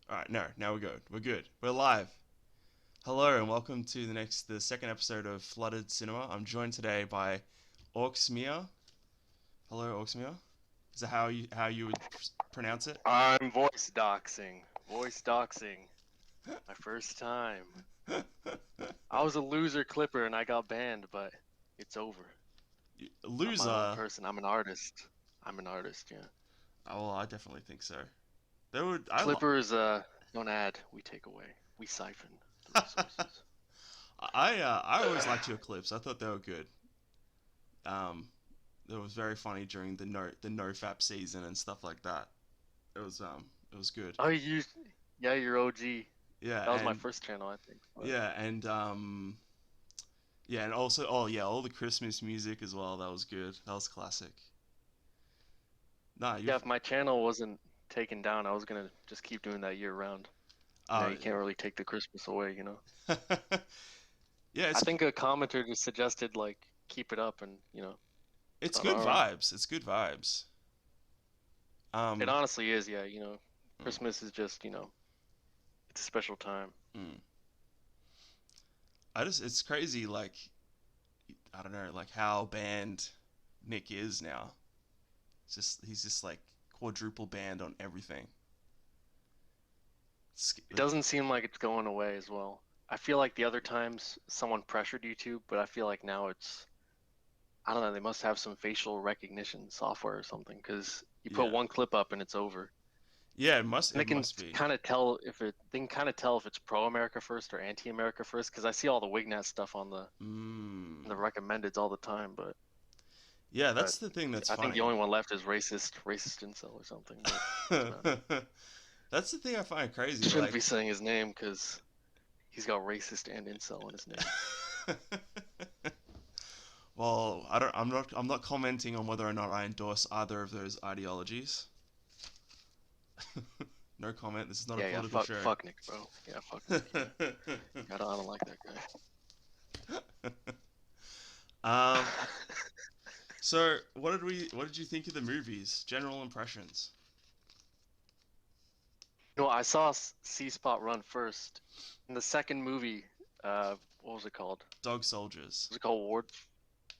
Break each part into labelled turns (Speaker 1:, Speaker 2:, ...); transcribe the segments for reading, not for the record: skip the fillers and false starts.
Speaker 1: Alright, no, now we're good. We're good. We're live. Hello and welcome to the second episode of Flooded Cinema. I'm joined today by Auxmir. Hello, Auxmir. Is that how you would pronounce it?
Speaker 2: I'm voice doxing. Voice doxing. My first time. I was a loser clipper and I got banned, but it's over. I'm my own
Speaker 1: Loser.
Speaker 2: person. I'm an artist. I'm an artist, yeah.
Speaker 1: Oh, well, I definitely think so. There would I lo-
Speaker 2: Clippers don't add, we take away. We siphon the resources.
Speaker 1: I always liked your clips. I thought they were good. Um, it was very funny during the NoFap season and stuff like that. It was good.
Speaker 2: Oh, yeah, you're OG.
Speaker 1: Yeah,
Speaker 2: That was my
Speaker 1: and
Speaker 2: first channel, I think. But
Speaker 1: yeah, and also, oh yeah, all the Christmas music as well. That was good. That was classic. Nah,
Speaker 2: yeah, if my channel wasn't taken down, I was gonna just keep doing that year round.
Speaker 1: uh,
Speaker 2: You can't really take the Christmas away.
Speaker 1: yeah,
Speaker 2: I think a commenter just suggested like keep it up and I
Speaker 1: it's
Speaker 2: thought,
Speaker 1: good
Speaker 2: all right.
Speaker 1: vibes. It's good vibes.
Speaker 2: It
Speaker 1: Um,
Speaker 2: honestly is, yeah.
Speaker 1: mm,
Speaker 2: Christmas is just it's a special time.
Speaker 1: mm. It's crazy. Like, I don't know, like how banned Nick is now. He's just like quadruple banned on everything.
Speaker 2: It doesn't seem like it's going away as well. I feel like the other times someone pressured YouTube, but I feel like now I don't know, they must have some facial recognition software or something because you put
Speaker 1: Yeah,
Speaker 2: one clip up and it's over.
Speaker 1: yeah. It must.
Speaker 2: And
Speaker 1: It must be.
Speaker 2: they can kind of tell if it's pro America first or anti America first because I see all the Wignat stuff on the
Speaker 1: Mm.
Speaker 2: recommendeds all the time,
Speaker 1: Yeah,
Speaker 2: but
Speaker 1: that's the thing that's
Speaker 2: I think the
Speaker 1: funny.
Speaker 2: only one left is racist incel or something, but doesn't matter.
Speaker 1: That's the thing I find crazy.
Speaker 2: Shouldn't
Speaker 1: Like,
Speaker 2: be saying his name because he's got racist and incel in his name.
Speaker 1: well, I'm not commenting on whether or not I endorse either of those ideologies. No comment. This is not a
Speaker 2: Yeah, yeah,
Speaker 1: political
Speaker 2: fuck,
Speaker 1: show.
Speaker 2: fuck Nick, bro. Yeah, fuck Nick. Yeah, I don't like that guy.
Speaker 1: um. So, What did you think of the movies? General impressions.
Speaker 2: I saw C Spot run first. In the second movie, what was it called?
Speaker 1: Dog soldiers.
Speaker 2: Was it called Ward?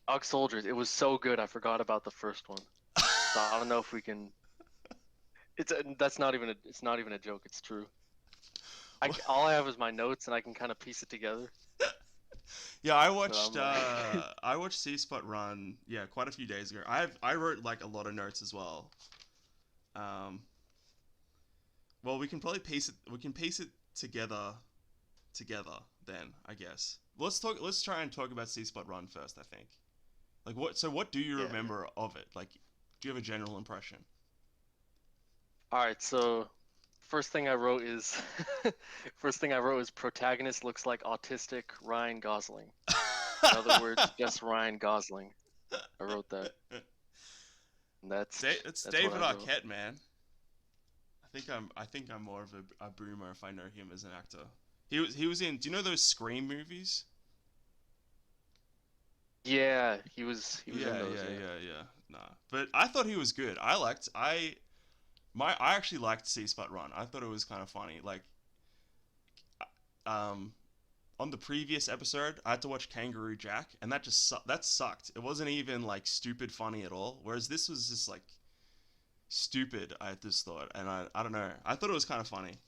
Speaker 2: Ugg Soldiers. It was so good. I forgot about the first one. So I don't know if we can. It's not even a joke. It's true. All I have is my notes, and I can kind of piece it together.
Speaker 1: Yeah,
Speaker 2: So I'm like,
Speaker 1: I watched C Spot run. Yeah, quite a few days ago. I wrote like a lot of notes as well. Um, well, we can probably piece it. We can piece it together then, I guess. Let's try and talk about C Spot Run first, I think. Like what so what do you
Speaker 2: yeah, yeah.
Speaker 1: remember of it? Like do you have a general impression?
Speaker 2: All right. So first thing I wrote is first thing I wrote is protagonist looks like autistic Ryan Gosling. In other words, just Ryan Gosling. I wrote that. And
Speaker 1: It's
Speaker 2: that's what
Speaker 1: David
Speaker 2: I wrote.
Speaker 1: Arquette, man. I think I'm more of a boomer if I know him as an actor. He was in, do you know those Scream movies?
Speaker 2: Yeah, he was in
Speaker 1: Yeah,
Speaker 2: those,
Speaker 1: yeah,
Speaker 2: yeah.
Speaker 1: yeah, yeah. Nah. But I thought he was good. I actually liked C Spot Run. I thought it was kind of funny. Like um on the previous episode, I had to watch Kangaroo Jack, and that sucked. It wasn't even like stupid funny at all. Whereas this was just like stupid. I just thought, and I don't know. I thought it was kind of funny.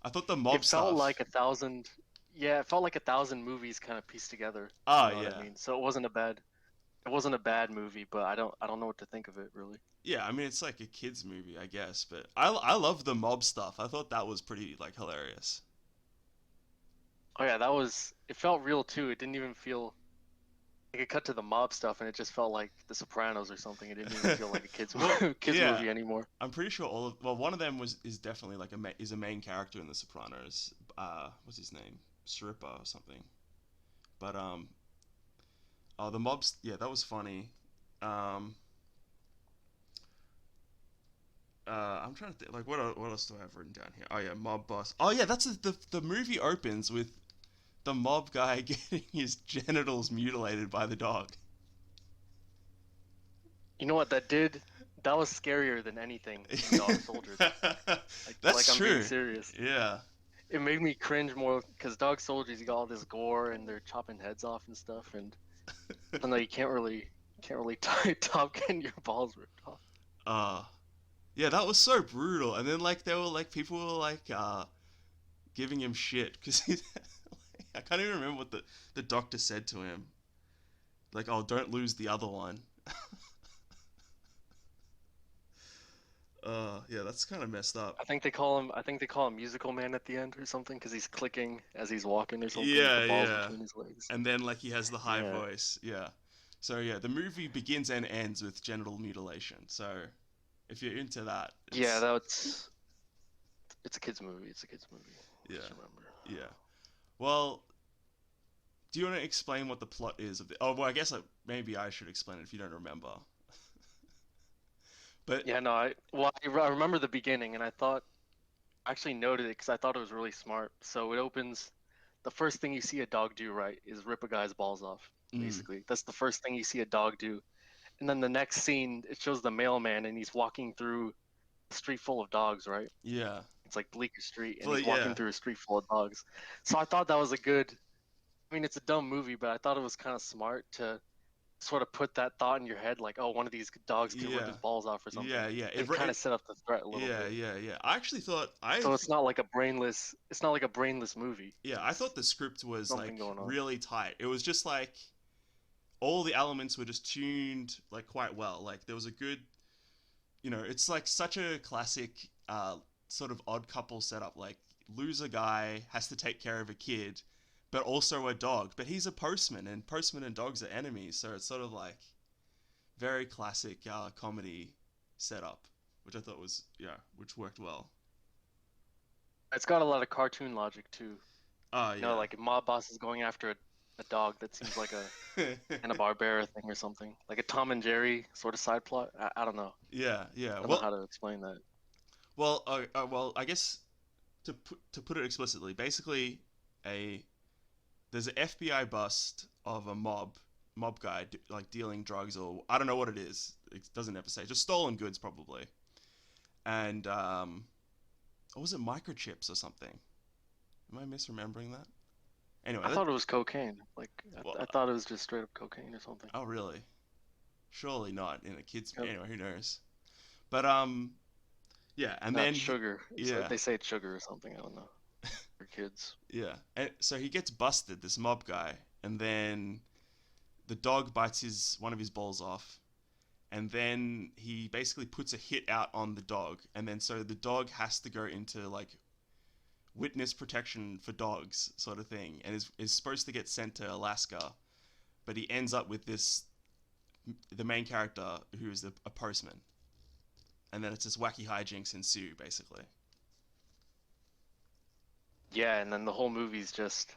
Speaker 1: I thought the mob
Speaker 2: It felt like
Speaker 1: stuff.
Speaker 2: a thousand yeah, it felt like a thousand movies kind of pieced together. You
Speaker 1: Oh
Speaker 2: know what I
Speaker 1: yeah,
Speaker 2: mean? So it wasn't a bad movie, but I don't know what to think of it really.
Speaker 1: yeah. I mean, it's like a kids movie, I guess. But I love the mob stuff. I thought that was pretty like hilarious.
Speaker 2: Oh yeah, it felt real too. It didn't even feel like it cut to the mob stuff and it just felt like The Sopranos or something. It didn't even feel like a kids
Speaker 1: Well,
Speaker 2: kids
Speaker 1: yeah.
Speaker 2: movie anymore.
Speaker 1: I'm pretty sure one of them is definitely like is a main character in The Sopranos. What's his name? Sripa or something. But oh, the mobs. Yeah, that was funny. Um, I'm trying to think. Like, what else do I have written down here? Oh yeah, mob boss. Oh yeah, the movie opens with the mob guy getting his genitals mutilated by the dog.
Speaker 2: You know what that did? That was scarier than anything in Dog Soldiers. Like
Speaker 1: That's
Speaker 2: Like I'm being
Speaker 1: true.
Speaker 2: serious.
Speaker 1: Yeah.
Speaker 2: It made me cringe more because Dog Soldiers, you got all this gore and they're chopping heads off and stuff, and I don't know, you can't really top getting your balls ripped off.
Speaker 1: Uh yeah, that was so brutal. And then like there were like people were like giving him shit because he's I can't even remember what the doctor said to him. Like, oh, don't lose the other one. Yeah, that's kind of messed up.
Speaker 2: I think they call him Musical Man at the end or something because he's clicking as he's walking or something with the
Speaker 1: Yeah,
Speaker 2: balls
Speaker 1: yeah.
Speaker 2: between his legs.
Speaker 1: And then like he has the high
Speaker 2: Yeah,
Speaker 1: voice. Yeah. So yeah, the movie begins and ends with genital mutilation. So if you're into that,
Speaker 2: yeah,
Speaker 1: it's
Speaker 2: it's a kids movie. It's a kids movie.
Speaker 1: yeah,
Speaker 2: Just remember.
Speaker 1: yeah. Well, do you want to explain what the plot is of the? Oh, well, I guess maybe I should explain it if you don't remember. But
Speaker 2: Yeah, no, I remember the beginning, and I actually noted it because I thought it was really smart. So it opens, the first thing you see a dog do, right, is rip a guy's balls off.
Speaker 1: mm,
Speaker 2: Basically, that's the first thing you see a dog do. And then the next scene, it shows the mailman, and he's walking through a street full of dogs, right?
Speaker 1: yeah,
Speaker 2: It's like Bleecker Street, and he's
Speaker 1: but
Speaker 2: walking
Speaker 1: yeah,
Speaker 2: through a street full of dogs. So I thought that was a good. I mean, it's a dumb movie, but I thought it was kind of smart to sort of put that thought in your head, like, oh, one of these dogs could rip
Speaker 1: yeah,
Speaker 2: his balls off or something,
Speaker 1: yeah, yeah.
Speaker 2: and kind of set up the threat a little
Speaker 1: Yeah,
Speaker 2: bit.
Speaker 1: yeah, yeah. I actually thought
Speaker 2: So it's not like a brainless movie.
Speaker 1: yeah, I
Speaker 2: It's
Speaker 1: thought the script was
Speaker 2: something
Speaker 1: like
Speaker 2: going on.
Speaker 1: really tight. It was just like all the elements were just tuned like quite well. Like there was a good, it's like such a classic sort of odd couple setup. Like loser guy has to take care of a kid, but also a dog. But he's a postman, and postman and dogs are enemies. So it's sort of like very classic comedy setup, which I thought was which worked well.
Speaker 2: It's got a lot of cartoon logic too.
Speaker 1: Oh
Speaker 2: Like a mob boss is going after a dog that seems like a
Speaker 1: yeah.
Speaker 2: Hanna-Barbera thing or something, like a Tom and Jerry sort of side plot. I don't know.
Speaker 1: Yeah, yeah.
Speaker 2: I don't know
Speaker 1: Well,
Speaker 2: how to explain that.
Speaker 1: I guess to put it explicitly, basically, a there's an FBI bust of a mob guy like dealing drugs or I don't know what it is. It doesn't ever say. Just stolen goods probably. And or was it microchips or something? Am I misremembering that? Anyway,
Speaker 2: I thought it was cocaine. Like
Speaker 1: well,
Speaker 2: I thought it was just straight up cocaine or something.
Speaker 1: oh really? Surely not in a kids.
Speaker 2: Yep.
Speaker 1: Anyway, who knows? But yeah, and
Speaker 2: Not
Speaker 1: then
Speaker 2: sugar.
Speaker 1: yeah,
Speaker 2: They say it's sugar or something. I don't know. For kids.
Speaker 1: yeah, and so he gets busted, this mob guy, and then the dog bites his one of his balls off, and then he basically puts a hit out on the dog, and then so the dog has to go into like witness protection for dogs sort of thing, and is supposed to get sent to Alaska, but he ends up with the main character who is a postman, and then it's just wacky hijinks ensue basically.
Speaker 2: Yeah, and then the whole movie's just,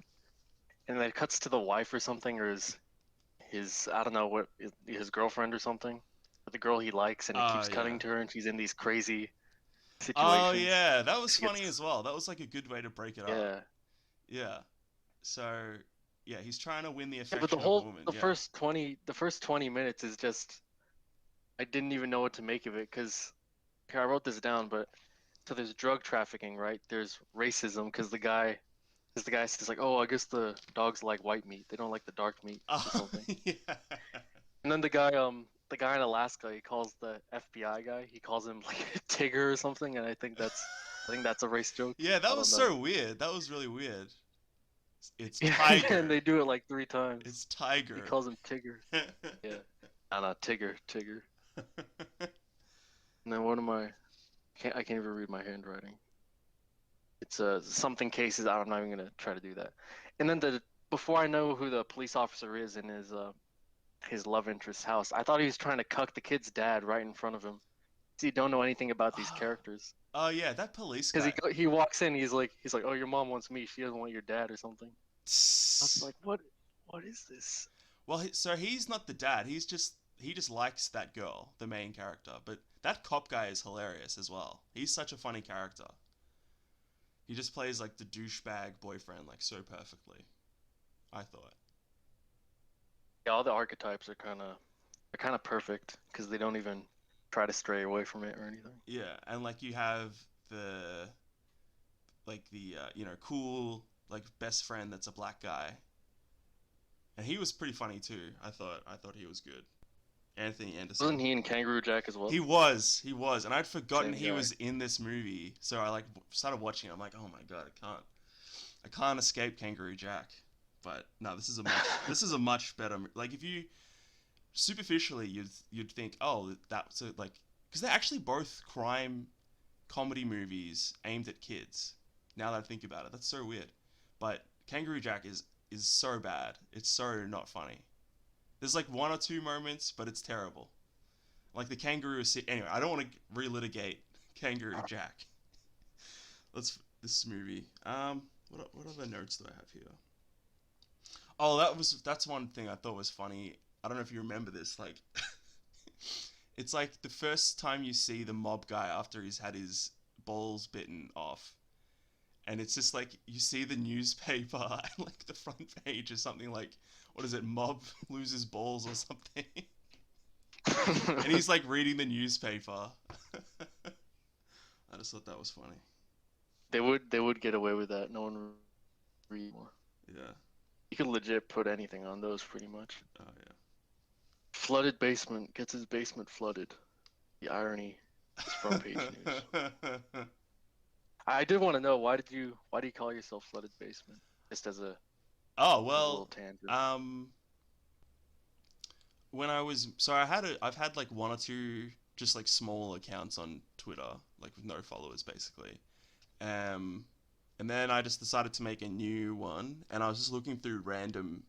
Speaker 2: and then it cuts to the wife or something, or his I don't know what his girlfriend or something, or the girl he likes, and it keeps
Speaker 1: Yeah.
Speaker 2: cutting to her, and she's in these crazy
Speaker 1: Oh
Speaker 2: situations.
Speaker 1: yeah, that was
Speaker 2: She
Speaker 1: funny
Speaker 2: gets
Speaker 1: as well. That was like a good way to break it up.
Speaker 2: yeah,
Speaker 1: Yeah. So yeah, he's trying to win the
Speaker 2: yeah, but the
Speaker 1: affection of a
Speaker 2: whole
Speaker 1: woman.
Speaker 2: the
Speaker 1: Yeah.
Speaker 2: first 20 minutes is just I didn't even know what to make of it because here I wrote this down, but so there's drug trafficking, right? There's racism because the guy says like, oh, I guess the dogs like white meat, they don't like the dark meat or
Speaker 1: Oh
Speaker 2: something.
Speaker 1: yeah.
Speaker 2: And then the guy in Alaska, he calls the FBI guy, he calls him like Tigger or something, and I think that's a race joke.
Speaker 1: Yeah,
Speaker 2: I
Speaker 1: that was
Speaker 2: don't know.
Speaker 1: so weird. That was really weird. It's
Speaker 2: Yeah, and
Speaker 1: Tiger.
Speaker 2: they do it like 3 times.
Speaker 1: It's
Speaker 2: He
Speaker 1: Tiger.
Speaker 2: calls him Tigger. Yeah, I don't know, Tigger. And then what am I can't even read my handwriting. It's something cases. I'm not even gonna try to do that. And then the before I know who the police officer is in his love interest's house, I thought he was trying to cuck the kid's dad right in front of him. So you don't know anything about these characters.
Speaker 1: Oh yeah, that police
Speaker 2: Because
Speaker 1: guy.
Speaker 2: he walks in, he's like, oh, your mom wants me. She doesn't want your dad or something. I was like, what is this?
Speaker 1: Well, so he's not the dad. He just likes that girl, the main character. But that cop guy is hilarious as well. He's such a funny character. He just plays like the douchebag boyfriend like so perfectly. I thought.
Speaker 2: Yeah, all the archetypes are kind of perfect because they don't even try to stray away from it or anything.
Speaker 1: Yeah, and like you have the like the cool like best friend that's a black guy, and he was pretty funny too. I thought he was good. Anthony
Speaker 2: Wasn't
Speaker 1: Anderson.
Speaker 2: he in Kangaroo Jack as well?
Speaker 1: He was, and I'd forgotten
Speaker 2: Same
Speaker 1: he
Speaker 2: guy.
Speaker 1: was in this movie. So I like started watching it. I'm like, oh my god, I can't escape Kangaroo Jack. But no, this is a much better. Like if you superficially you'd think, oh, that's a, like because they're actually both crime comedy movies aimed at kids. Now that I think about it, that's so weird. But Kangaroo Jack is so bad. It's so not funny. There's like one or two moments, but it's terrible. Like the kangaroo anyway. I don't want to relitigate Kangaroo Jack. Let's this movie. What other notes do I have here? Oh, that's one thing I thought was funny. I don't know if you remember this. Like, it's like the first time you see the mob guy after he's had his balls bitten off, and it's just like you see the newspaper and like the front page or something like, what is it? Mob loses balls or something. And he's like reading the newspaper. I just thought that was funny.
Speaker 2: They would get away with that. No one would read more.
Speaker 1: Yeah.
Speaker 2: You could legit put anything on those pretty much.
Speaker 1: Oh yeah.
Speaker 2: Flooded basement gets his basement flooded. The irony is front page news. I did want to know why do you call yourself Flooded Basement? Just as a,
Speaker 1: Oh
Speaker 2: as a little
Speaker 1: well.
Speaker 2: tangent.
Speaker 1: When I've had like one or two just like small accounts on Twitter, like with no followers basically. Um, and then I just decided to make a new one, and I was just looking through random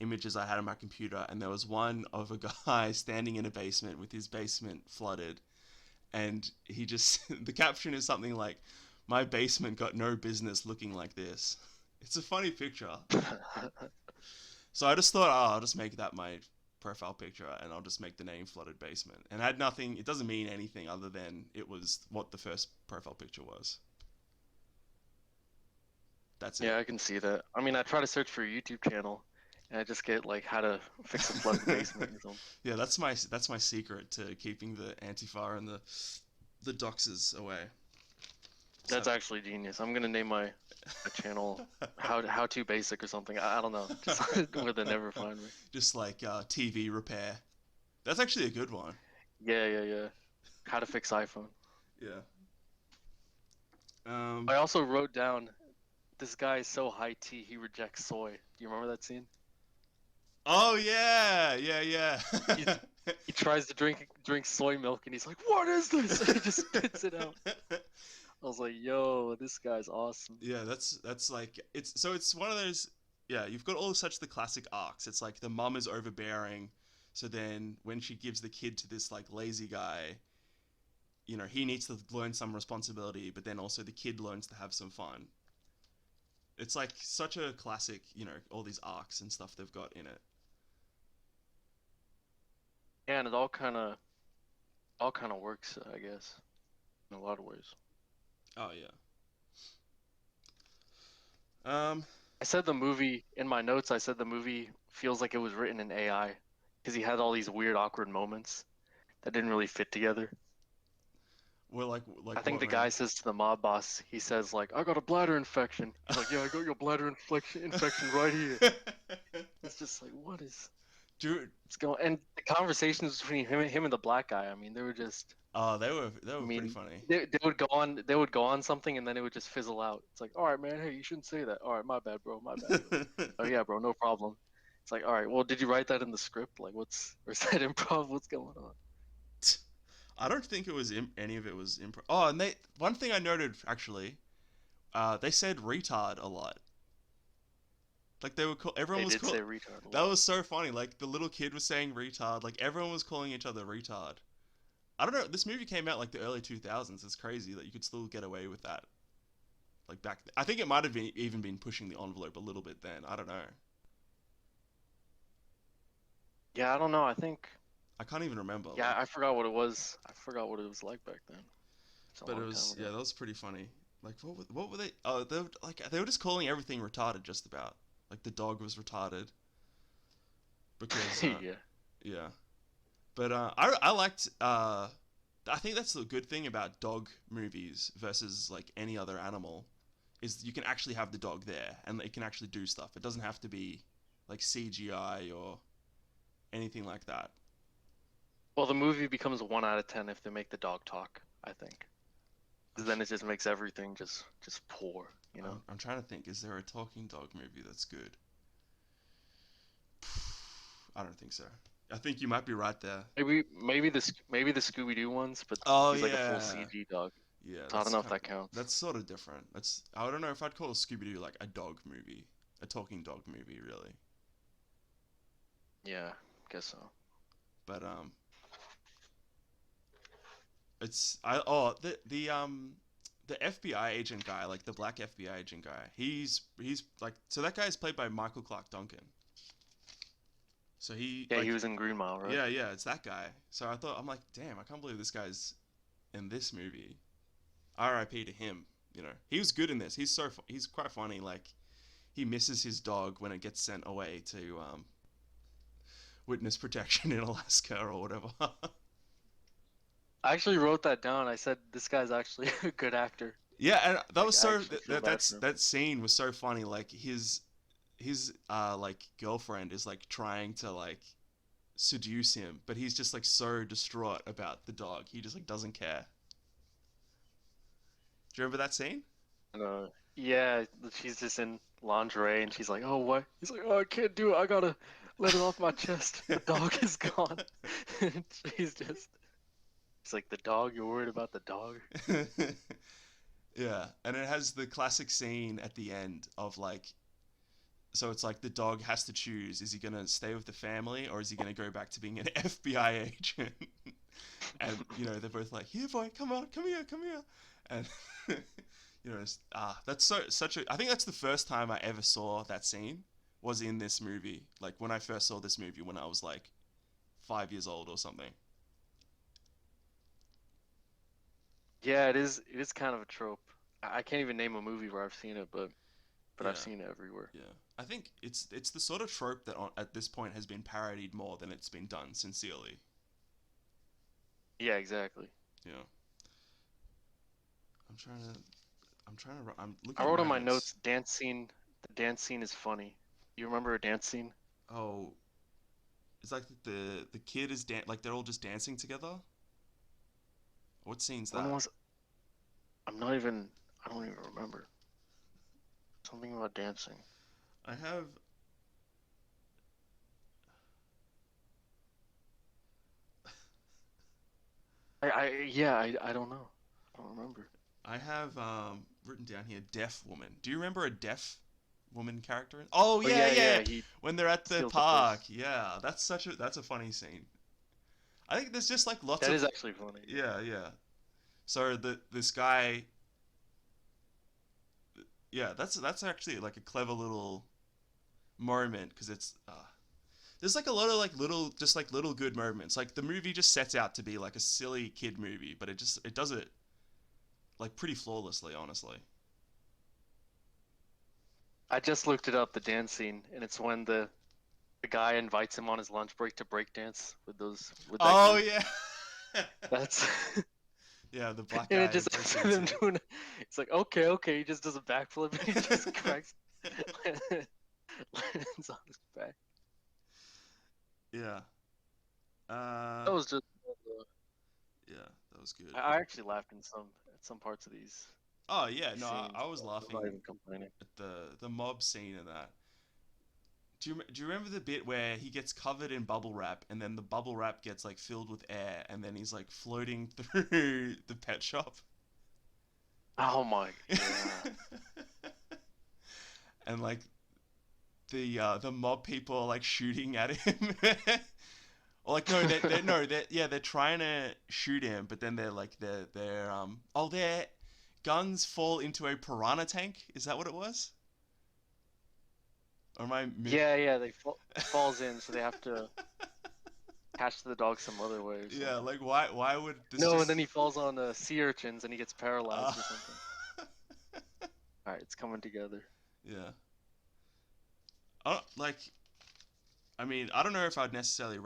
Speaker 1: images I had on my computer, and there was one of a guy standing in a basement with his basement flooded, and he just the caption is something like, "My basement got no business looking like this." It's a funny picture. So I just thought, oh, I'll just make that my profile picture, and I'll just make the name Flooded Basement. And it had nothing. It doesn't mean anything other than it was what the first profile picture was. That's it.
Speaker 2: Yeah, I can see that. I mean, I try to search for a YouTube channel, and I just get like how to fix a flooded basement or something.
Speaker 1: Yeah, that's my secret to keeping the Antifa and the doxers away. So,
Speaker 2: That's actually genius. I'm gonna name my channel how to basic or something. I don't know, just where they never find me.
Speaker 1: just like TV repair. That's actually a good one.
Speaker 2: Yeah. How to fix iPhone.
Speaker 1: Yeah.
Speaker 2: I also wrote down this guy is so high tea he rejects soy. Do you remember that scene?
Speaker 1: Oh yeah.
Speaker 2: He, he tries to drink soy milk and he's like, "What is this?" And he just spits it out. I was like, "Yo, this guy's awesome."
Speaker 1: Yeah, that's like it's one of those. Yeah, you've got all such the classic arcs. It's like the mum is overbearing, so then when she gives the kid to this like lazy guy, he needs to learn some responsibility, but then also the kid learns to have some fun. It's like such a classic, all these arcs and stuff they've got in it.
Speaker 2: Yeah, and it all kind of works, I guess, in a lot of ways.
Speaker 1: Oh yeah. Um.
Speaker 2: I said the movie in my notes. I said the movie feels like it was written in AI because he had all these weird, awkward moments that didn't really fit together.
Speaker 1: Well,
Speaker 2: I think
Speaker 1: what,
Speaker 2: the
Speaker 1: man?
Speaker 2: guy says to the mob boss, he says like, "I got a bladder infection." He's like, "Yeah, I got your bladder infection right here." It's just like, what is
Speaker 1: Dude.
Speaker 2: what's going? And the conversations between him and the black guy. I mean, they were just.
Speaker 1: Oh, they were
Speaker 2: I
Speaker 1: pretty
Speaker 2: mean,
Speaker 1: funny.
Speaker 2: they would go on something and then it would just fizzle out. It's like, all right, man, hey, you shouldn't say that. All right, my bad, bro, my bad, bro. Oh yeah, bro, no problem. It's like, all right, well, did you write that in the script? Like, or is that improv? What's going on?
Speaker 1: I don't think it was any of it was improv. Oh, and one thing I noted actually, they said retard a lot. Like everyone
Speaker 2: They
Speaker 1: was
Speaker 2: did say
Speaker 1: call.
Speaker 2: retard a
Speaker 1: That
Speaker 2: lot.
Speaker 1: was so funny. Like the little kid was saying retard. Like everyone was calling each other retard. I don't know. This movie came out like the early 2000s. It's crazy that you could still get away with that. Like back then. I think it might have even been pushing the envelope a little bit then. I don't know.
Speaker 2: Yeah, I don't know. I think.
Speaker 1: I can't even remember.
Speaker 2: Yeah,
Speaker 1: Like,
Speaker 2: I forgot what it was. I forgot what it was like back then. It's a
Speaker 1: but it
Speaker 2: long
Speaker 1: was
Speaker 2: time
Speaker 1: yeah,
Speaker 2: ago.
Speaker 1: that was pretty funny. Like what were they? Oh, they were just calling everything retarded just about. Like the dog was retarded because
Speaker 2: Yeah.
Speaker 1: yeah. But I liked I think that's the good thing about dog movies versus like any other animal. is you can actually have the dog there and it can actually do stuff. It doesn't have to be like CGI or anything like that.
Speaker 2: Well, the movie becomes 1 out of 10 if they make the dog talk, I think. 'Cause then it just makes everything just poor, you know?
Speaker 1: I'm trying to think. Is there a talking dog movie that's good? I don't think so. I think you might be right there.
Speaker 2: Maybe the Scooby Doo ones, but
Speaker 1: Oh
Speaker 2: he's like a full
Speaker 1: yeah,
Speaker 2: CG dog.
Speaker 1: yeah.
Speaker 2: So I don't know if that counts.
Speaker 1: That's sort of different. That's I don't know if I'd call Scooby Doo like a dog movie, a talking dog movie, really.
Speaker 2: Yeah, guess so.
Speaker 1: But it's I oh the FBI agent guy, like the black FBI agent guy. He's like so that guy is played by Michael Clark Duncan. So he
Speaker 2: Yeah,
Speaker 1: like
Speaker 2: he was in Green Mile, right?
Speaker 1: yeah, it's that guy. So I'm like, damn, I can't believe this guy's in this movie. R.I.P. to him. You know, he was good in this. He's quite funny. Like he misses his dog when it gets sent away to witness protection in Alaska or whatever.
Speaker 2: I actually wrote that down. I said this guy's actually a good actor.
Speaker 1: Yeah, and that
Speaker 2: Like
Speaker 1: was
Speaker 2: I
Speaker 1: so
Speaker 2: actually feel bad for him.
Speaker 1: that scene was so funny. Like his like girlfriend is like trying to like seduce him, but he's just like so distraught about the dog. He just like doesn't care. Do you remember that scene?
Speaker 2: Yeah, she's just in lingerie and she's like, "Oh, what?" He's like, "Oh, I can't do it. I gotta let it off my chest. The dog is gone." And she's like, "The dog? You're worried about the dog?"
Speaker 1: Yeah, and it has the classic scene at the end of like, so it's like the dog has to choose: is he gonna stay with the family or is he gonna go back to being an FBI agent? And you know they're both like, "Here, boy, come on, come here," and you know, that's such a. I think that's the first time I ever saw that scene was in this movie. Like when I first saw this movie when I was like 5 years old or something.
Speaker 2: Yeah, it is kind of a trope. I can't even name a movie where I've seen it, but I've
Speaker 1: Yeah.
Speaker 2: seen it everywhere.
Speaker 1: Yeah, I think it's the sort of trope that at this point has been parodied more than it's been done sincerely.
Speaker 2: Yeah, exactly.
Speaker 1: Yeah, I'm trying to I'm
Speaker 2: I
Speaker 1: looking at
Speaker 2: wrote
Speaker 1: my
Speaker 2: on my
Speaker 1: notes.
Speaker 2: notes, dance scene. The dance scene is funny. You remember a dance scene?
Speaker 1: Oh, it's like the kid is like they're all just dancing together. What scene's
Speaker 2: When
Speaker 1: that?
Speaker 2: was? I'm not even. I don't even remember. Something about dancing.
Speaker 1: I have
Speaker 2: I don't know. I don't remember.
Speaker 1: written down here deaf woman. Do you remember a deaf woman character? Oh
Speaker 2: Oh
Speaker 1: yeah,
Speaker 2: yeah,
Speaker 1: yeah.
Speaker 2: yeah. He
Speaker 1: When they're at the
Speaker 2: steals the
Speaker 1: park.
Speaker 2: purse.
Speaker 1: Yeah, that's a funny scene. I think there's just like lots
Speaker 2: That
Speaker 1: of
Speaker 2: is actually funny. Yeah.
Speaker 1: yeah. So this guy, yeah, that's actually like a clever little moment because it's there's like a lot of like little just like little good moments. Like the movie just sets out to be like a silly kid movie, but it does it like pretty flawlessly, honestly.
Speaker 2: I just looked it up, the dance scene, and it's when the guy invites him on his lunch break to break dance with that
Speaker 1: Oh
Speaker 2: group.
Speaker 1: yeah.
Speaker 2: That's
Speaker 1: Yeah, the black
Speaker 2: and it
Speaker 1: guy
Speaker 2: just ends with him
Speaker 1: breakdancing.
Speaker 2: doing. It's like okay, he just does a backflip and he just cracks lands on his back.
Speaker 1: Yeah. Uh
Speaker 2: That was just.
Speaker 1: yeah, that was good.
Speaker 2: I actually laughed in some at some parts of
Speaker 1: Oh yeah,
Speaker 2: these
Speaker 1: no,
Speaker 2: scenes.
Speaker 1: I was
Speaker 2: So I'm not
Speaker 1: laughing
Speaker 2: even complaining.
Speaker 1: at the mob scene of that. Do you remember the bit where he gets covered in bubble wrap and then the bubble wrap gets like filled with air and then he's like floating through the pet shop?
Speaker 2: Oh my, yeah.
Speaker 1: And like the mob people are like shooting at him. Or like no, they no, they're trying to shoot him, but then they're their guns fall into a piranha tank. Is that what it was? Or am I
Speaker 2: Yeah, he falls in, so they have to catch the dog some other way or
Speaker 1: Yeah,
Speaker 2: something.
Speaker 1: like why would this
Speaker 2: No, and then
Speaker 1: just
Speaker 2: he falls on sea urchins and he gets
Speaker 1: uh,
Speaker 2: paralyzed or something. All right, it's coming together.
Speaker 1: yeah. Like I mean, I don't know if I'd necessarily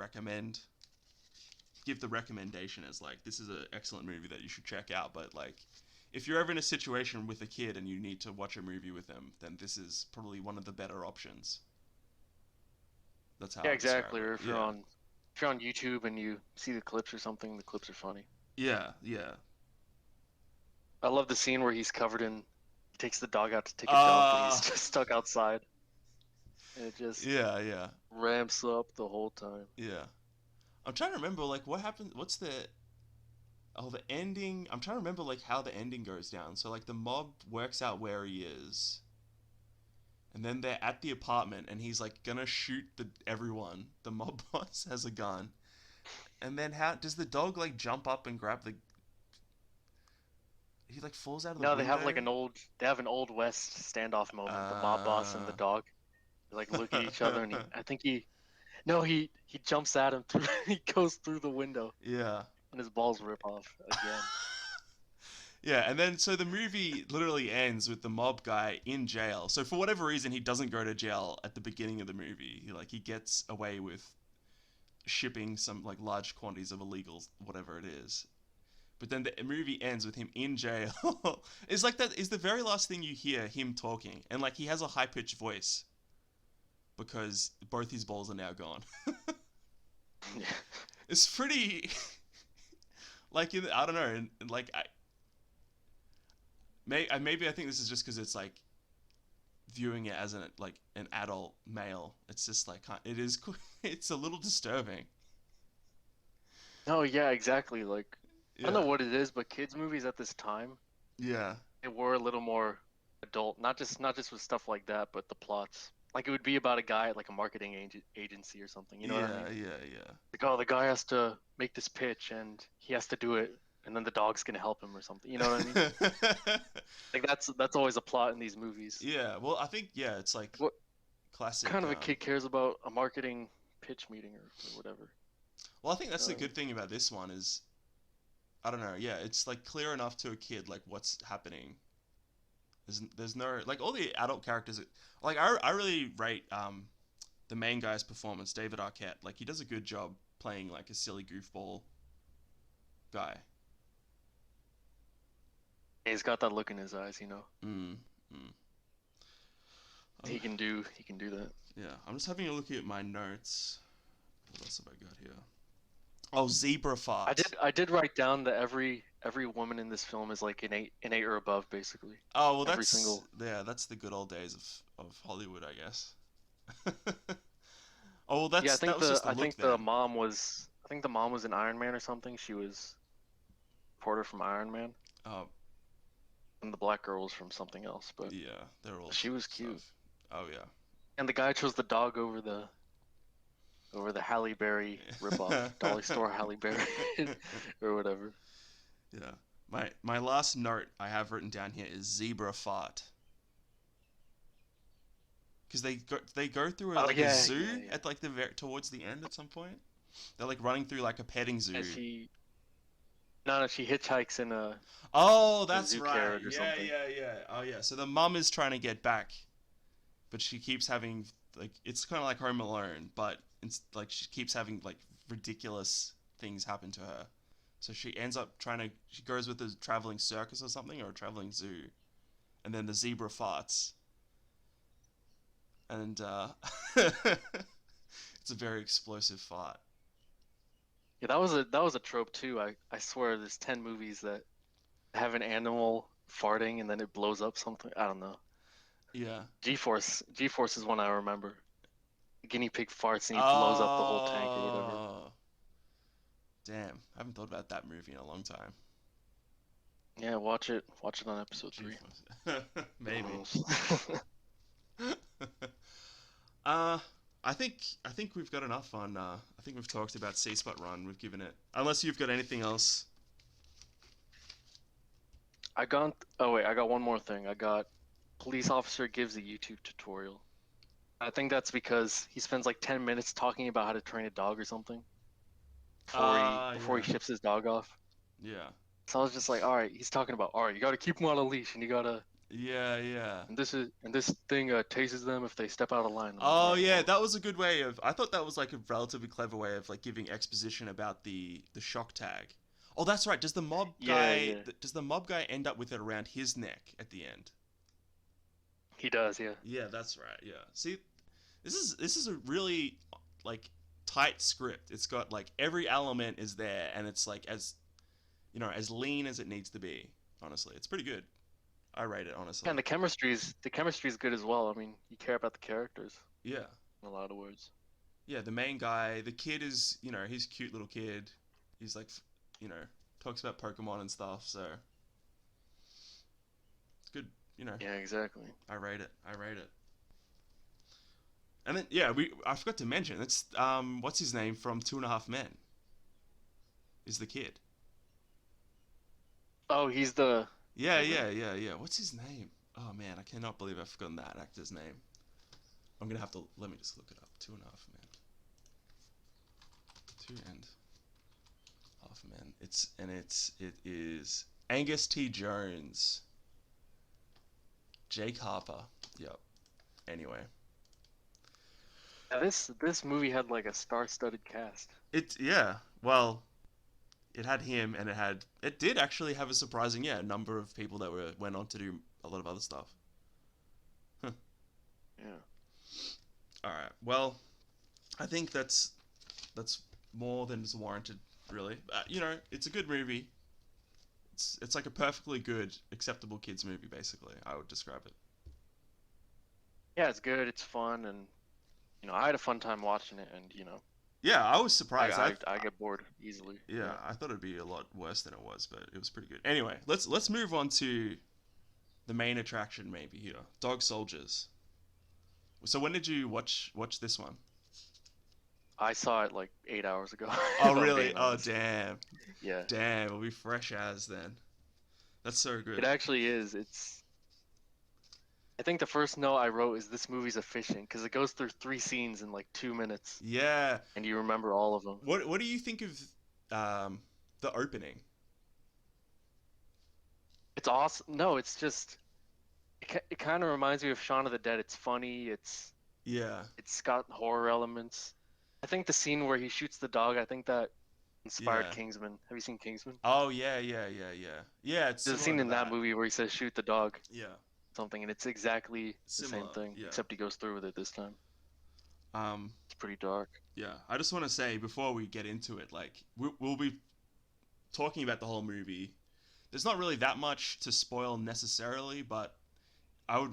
Speaker 1: give the recommendation as like this is an excellent movie that you should check out, but like if you're ever in a situation with a kid and you need to watch a movie with them, then this is probably one of the better options. That's how
Speaker 2: Yeah,
Speaker 1: I describe
Speaker 2: exactly.
Speaker 1: it.
Speaker 2: Or
Speaker 1: Yeah.
Speaker 2: if you're on YouTube and you see the clips or something, the clips are funny.
Speaker 1: Yeah, yeah.
Speaker 2: I love the scene where he's covered in. He takes the dog out to take a dump and he's
Speaker 1: Uh
Speaker 2: just stuck outside, and it just
Speaker 1: yeah, yeah.
Speaker 2: ramps up the whole time.
Speaker 1: Yeah. I'm trying to remember like what happened what's the ending. I'm trying to remember like how the ending goes down. So like the mob works out where he is. And then they're at the apartment and he's like gonna shoot everyone. The mob boss has a gun. And then how does the dog like jump up and grab the he like falls out of the
Speaker 2: No,
Speaker 1: window?
Speaker 2: they have an old west standoff moment. The mob boss and the
Speaker 1: Uh
Speaker 2: dog like look at each other, and I think he jumps at him through. He goes through the window,
Speaker 1: yeah.
Speaker 2: and his balls rip off again.
Speaker 1: Yeah, and then so the movie literally ends with the mob guy in jail. So for whatever reason he doesn't go to jail at the beginning of the movie. He gets away with shipping some like large quantities of illegals, whatever it is. But then the movie ends with him in jail. It's like that is the very last thing you hear him talking, and like he has a high pitched voice because both his balls are now gone.
Speaker 2: Yeah.
Speaker 1: It's pretty like I don't know, like maybe I think this is just because it's like viewing it as an adult male. It's just like it is it's a little disturbing.
Speaker 2: No, yeah, exactly. Like I don't
Speaker 1: Yeah,
Speaker 2: know what it is, but kids movies at this time
Speaker 1: yeah,
Speaker 2: they were a little more adult. Not just with stuff like that, but the plots. Like it would be about a guy at like a marketing agency or something. You know what I
Speaker 1: yeah,
Speaker 2: mean?
Speaker 1: yeah, yeah.
Speaker 2: Like, oh, the guy has to make this pitch and he has to do it, and then the dog's gonna help him or something. You know what I mean? Like that's always a plot in these movies.
Speaker 1: Yeah, well, I think yeah, it's like
Speaker 2: What
Speaker 1: classic.
Speaker 2: kind of a kid cares about a marketing pitch meeting or whatever?
Speaker 1: Well, I think
Speaker 2: You
Speaker 1: that's
Speaker 2: know
Speaker 1: the
Speaker 2: what I mean?
Speaker 1: good thing about this one is I don't know. Yeah, it's like clear enough to a kid like what's happening. There's no like all the adult characters. Like I really rate the main guy's performance, David Arquette. Like he does a good job playing like a silly goofball guy.
Speaker 2: He's got that look in his eyes, you know.
Speaker 1: Mm, mm. Um,
Speaker 2: He can do that.
Speaker 1: yeah, I'm just having a look at my notes. What else have I got here? Oh, zebra
Speaker 2: I
Speaker 1: fart.
Speaker 2: did I did write down that every woman in this film is like an eight or above, basically.
Speaker 1: Oh well,
Speaker 2: Every single.
Speaker 1: that's the good old days of Hollywood, I guess. Oh well,
Speaker 2: Yeah,
Speaker 1: that was just the
Speaker 2: I
Speaker 1: look
Speaker 2: think the
Speaker 1: then.
Speaker 2: mom was I think the mom was an Iron Man or something. She was a reporter from Iron Man,
Speaker 1: Oh
Speaker 2: and the black girl was from something else. But
Speaker 1: yeah, they're all
Speaker 2: she was cute,
Speaker 1: stuff. Oh
Speaker 2: and the guy chose the dog over the Halle Berry ripoff, Dolly Store Halle Berry, or whatever.
Speaker 1: yeah. My last note I have written down here is zebra fart because they go through
Speaker 2: Oh
Speaker 1: like a
Speaker 2: yeah, yeah,
Speaker 1: zoo
Speaker 2: yeah.
Speaker 1: at like towards the end at some point. They're like running through like a petting
Speaker 2: And
Speaker 1: zoo.
Speaker 2: she no, she hitchhikes in
Speaker 1: Oh,
Speaker 2: a
Speaker 1: that's
Speaker 2: zoo
Speaker 1: right.
Speaker 2: carriage or
Speaker 1: Yeah,
Speaker 2: something.
Speaker 1: yeah, yeah. Oh, yeah. So the mum is trying to get back, but she keeps having like it's kind of like Home Alone, but it's like she keeps having like ridiculous things happen to her. So she ends up she goes with a traveling circus or something or a traveling zoo, and then the zebra farts, and it's a very explosive fart.
Speaker 2: Yeah, that was a trope too. I swear there's 10 movies that have an animal farting and then it blows up something. I don't know.
Speaker 1: Yeah.
Speaker 2: G-Force is one I remember. Guinea pig farts and he blows up the whole tank or whatever.
Speaker 1: Oh, damn. I haven't thought about that movie in a long time.
Speaker 2: Yeah, watch it on episode 3.
Speaker 1: GeForce. Maybe.
Speaker 2: Mhm.
Speaker 1: uh, I think we've got enough on. I think we've talked about C Spot Run. We've given it. Unless you've got anything else.
Speaker 2: I got one more thing. I got police officer gives a YouTube tutorial. I think that's because he spends like 10 minutes talking about how to train a dog or something before he
Speaker 1: Yeah,
Speaker 2: ships his dog off.
Speaker 1: yeah,
Speaker 2: So I was just like, all right, he's talking about, all right, you got to keep him on a leash and you got to
Speaker 1: yeah, yeah.
Speaker 2: and this thing tases them if they step out of line. I'm like, all
Speaker 1: Oh
Speaker 2: right,
Speaker 1: yeah,
Speaker 2: well,
Speaker 1: that was a good way of. I thought that was like a relatively clever way of like giving exposition about the shock tag. Oh, that's right. Does the mob
Speaker 2: Yeah,
Speaker 1: guy
Speaker 2: yeah,
Speaker 1: does the mob guy end up with it around his neck at the end?
Speaker 2: he does. Yeah,
Speaker 1: Yeah, that's right. Yeah. See, this is a really like tight script. It's got like every element is there, and it's like as as lean as it needs to be. Honestly, it's pretty good. I rate it honestly.
Speaker 2: and the chemistry's good as well. I mean, you care about the characters
Speaker 1: Yeah,
Speaker 2: in a lot of words.
Speaker 1: yeah. The main guy, the kid is he's a cute little kid. He's like you know talks about Pokemon and stuff. So it's good. You know,
Speaker 2: Yeah, exactly.
Speaker 1: I rate it. I rate it. And then yeah, we I forgot to mention it's what's his name from Two and a Half Men is the kid.
Speaker 2: Oh, he's the.
Speaker 1: Yeah,
Speaker 2: Is it?
Speaker 1: yeah, yeah, yeah. What's his name? Oh man, I cannot believe I've forgotten that actor's name. I'm gonna have to let me just look it up. Two and a Half Men. Two and Half Men. It is Angus T. Jones, Jake Harper. Yep. Anyway,
Speaker 2: Yeah, this movie had like a star-studded cast.
Speaker 1: yeah. Well, it had him, and it did actually have a surprising number of people that went on to do a lot of other stuff. Huh.
Speaker 2: Yeah.
Speaker 1: All right. Well, I think that's more than is warranted, really. It's a good movie. It's like a perfectly good, acceptable kids movie, basically. I would describe it.
Speaker 2: Yeah, it's good. It's fun, and I had a fun time watching it, and
Speaker 1: Yeah, I was
Speaker 2: I
Speaker 1: surprised.
Speaker 2: I, I get bored easily.
Speaker 1: Yeah,
Speaker 2: Yeah.
Speaker 1: I thought it'd be a lot worse than it was, but it was pretty good. Anyway, let's move on to the main attraction, maybe here, Dog Soldiers. So when did you watch this one?
Speaker 2: I saw it like 8 hours ago,
Speaker 1: Oh
Speaker 2: if I'm
Speaker 1: really?
Speaker 2: being
Speaker 1: Oh
Speaker 2: honest.
Speaker 1: damn,
Speaker 2: Yeah.
Speaker 1: damn. It'll be fresh as then. That's so
Speaker 2: It
Speaker 1: good.
Speaker 2: actually is. I think the first note I wrote is this movie's efficient because it goes through 3 scenes in like 2 minutes,
Speaker 1: Yeah.
Speaker 2: and you remember all of them.
Speaker 1: What do you think of um the opening?
Speaker 2: It's awesome. No, it's just it kind of reminds me of Shaun of the Dead. It's funny.
Speaker 1: Yeah.
Speaker 2: It's got horror elements. I think the scene where he shoots the dog, I think that inspired
Speaker 1: Yeah.
Speaker 2: Kingsman. Have you seen Kingsman?
Speaker 1: Oh yeah, yeah, yeah, yeah. Yeah, it's
Speaker 2: There's a
Speaker 1: similar
Speaker 2: scene
Speaker 1: to
Speaker 2: in that
Speaker 1: that.
Speaker 2: movie where he says shoot the dog,
Speaker 1: Yeah.
Speaker 2: something, and it's exactly the same
Speaker 1: Similar.
Speaker 2: thing,
Speaker 1: Yeah.
Speaker 2: except he goes through with it this time.
Speaker 1: Um
Speaker 2: It's pretty dark.
Speaker 1: yeah, I just want to say before we get into it, like we'll be talking about the whole movie. There's not really that much to spoil necessarily, but I would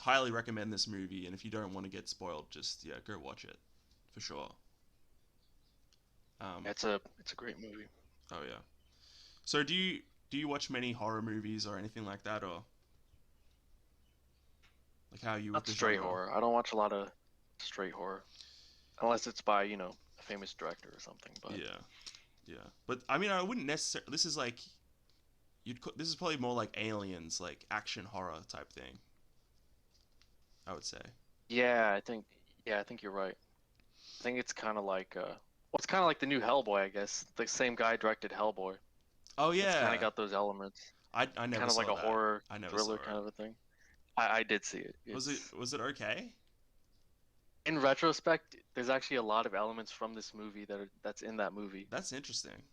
Speaker 1: highly recommend this movie. And if you don't want to get spoiled, just go watch it for sure. Um,
Speaker 2: It's a great movie.
Speaker 1: oh yeah. So do you watch many horror movies or anything like that, or like how are you with
Speaker 2: Not
Speaker 1: the
Speaker 2: straight
Speaker 1: genre?
Speaker 2: horror. I don't watch a lot of straight horror unless it's by, a famous director or something. But
Speaker 1: Yeah, yeah. But I mean, I wouldn't necessarily. This is like this is probably more like Aliens, like action horror type thing. I would say.
Speaker 2: yeah, I think you're right. I think it's kind of like well, it's kind of like the new Hellboy, I guess. The same guy directed Hellboy.
Speaker 1: Oh
Speaker 2: It's kind of
Speaker 1: yeah,
Speaker 2: got those elements.
Speaker 1: I never
Speaker 2: Kind of like
Speaker 1: saw
Speaker 2: a
Speaker 1: that.
Speaker 2: horror
Speaker 1: I never saw
Speaker 2: thriller
Speaker 1: it.
Speaker 2: kind of a thing. I did see it.
Speaker 1: Was it
Speaker 2: It's
Speaker 1: was it okay?
Speaker 2: in retrospect, there's actually a lot of elements from this movie that's in that movie.
Speaker 1: That's interesting.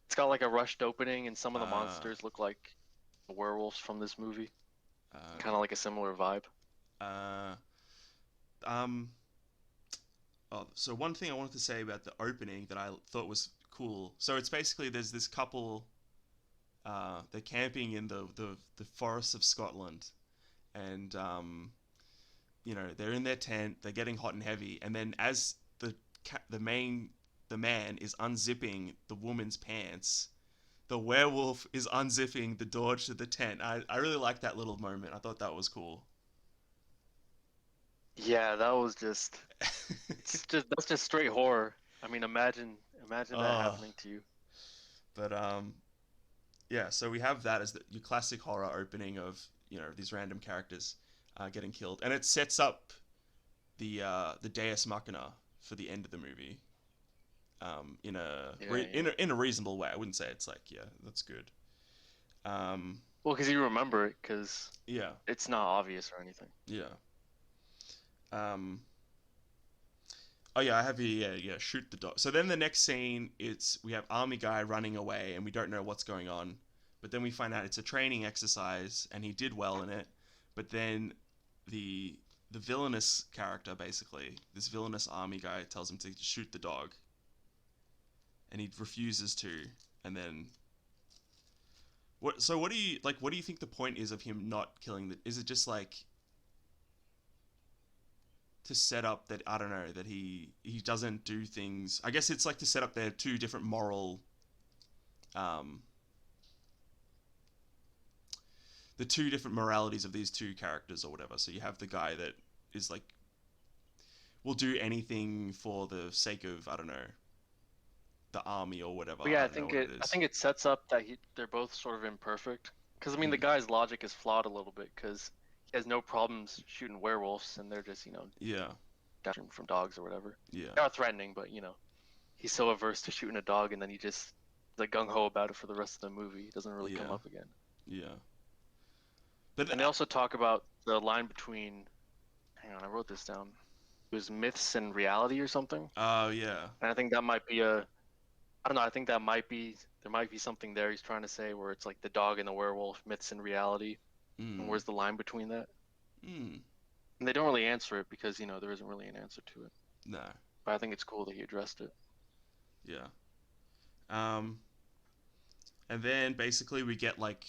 Speaker 2: It's got like a rushed opening, and some of the
Speaker 1: Uh,
Speaker 2: monsters look like the werewolves from this movie. Kind
Speaker 1: okay.
Speaker 2: of like a similar vibe.
Speaker 1: Uh, um. Oh, so one thing I wanted to say about the opening that I thought was cool. So it's basically there's this couple. They're camping in the forests of Scotland, and they're in their tent. They're getting hot and heavy, and then as the man is unzipping the woman's pants, the werewolf is unzipping the door to the tent. I really like that little moment. I thought that was cool.
Speaker 2: Yeah, that was just that's just straight horror. I mean, imagine that
Speaker 1: Oh,
Speaker 2: happening to you.
Speaker 1: but yeah. So we have that as your classic horror opening of these random characters getting killed, and it sets up the Deus Machina for the end of the movie. In a
Speaker 2: Yeah, yeah.
Speaker 1: in a reasonable way. I wouldn't say it's like that's good. Um,
Speaker 2: Well, because you remember it, because
Speaker 1: yeah,
Speaker 2: it's not obvious or anything.
Speaker 1: yeah. Um, Oh yeah, I have here. Yeah, yeah. Shoot the dog. So then the next scene, we have army guy running away, and we don't know what's going on. But then we find out it's a training exercise, and he did well in it. But then the the villainous character, basically, this villainous army guy, tells him to shoot the dog, and he refuses to. And then what? So what do you like? What do you think the point is of him not killing the? Is it just like to set up that, I don't know, that he doesn't do things. I guess it's like to set up their two different moral, um, the two different moralities of these two characters or whatever. So you have the guy that is like will do anything for the sake of, I don't know, the army or whatever.
Speaker 2: But yeah,
Speaker 1: I don't know what it
Speaker 2: I
Speaker 1: is.
Speaker 2: think it sets up that they're both sort of imperfect. Because I mean, the
Speaker 1: Mm.
Speaker 2: guy's logic is flawed a little bit because he has no problems shooting werewolves, and they're just
Speaker 1: Yeah,
Speaker 2: dodging from dogs or whatever.
Speaker 1: yeah,
Speaker 2: They are threatening, but he's so averse to shooting a dog, and then he just like gung ho about it for the rest of the movie. He doesn't really come
Speaker 1: yeah,
Speaker 2: up again.
Speaker 1: yeah. But
Speaker 2: And they also talk about the line between. Hang on, I wrote this down. It was myths and reality or something.
Speaker 1: oh yeah,
Speaker 2: And I think that might be a. I don't know. I think that might be there might be something there he's trying to say where it's like the dog and the werewolf, myths and reality, and
Speaker 1: mm,
Speaker 2: where's the line between that?
Speaker 1: mm,
Speaker 2: And they don't really answer it because there isn't really an answer to it.
Speaker 1: no,
Speaker 2: But I think it's cool that he addressed it.
Speaker 1: yeah. Um, and then basically we get like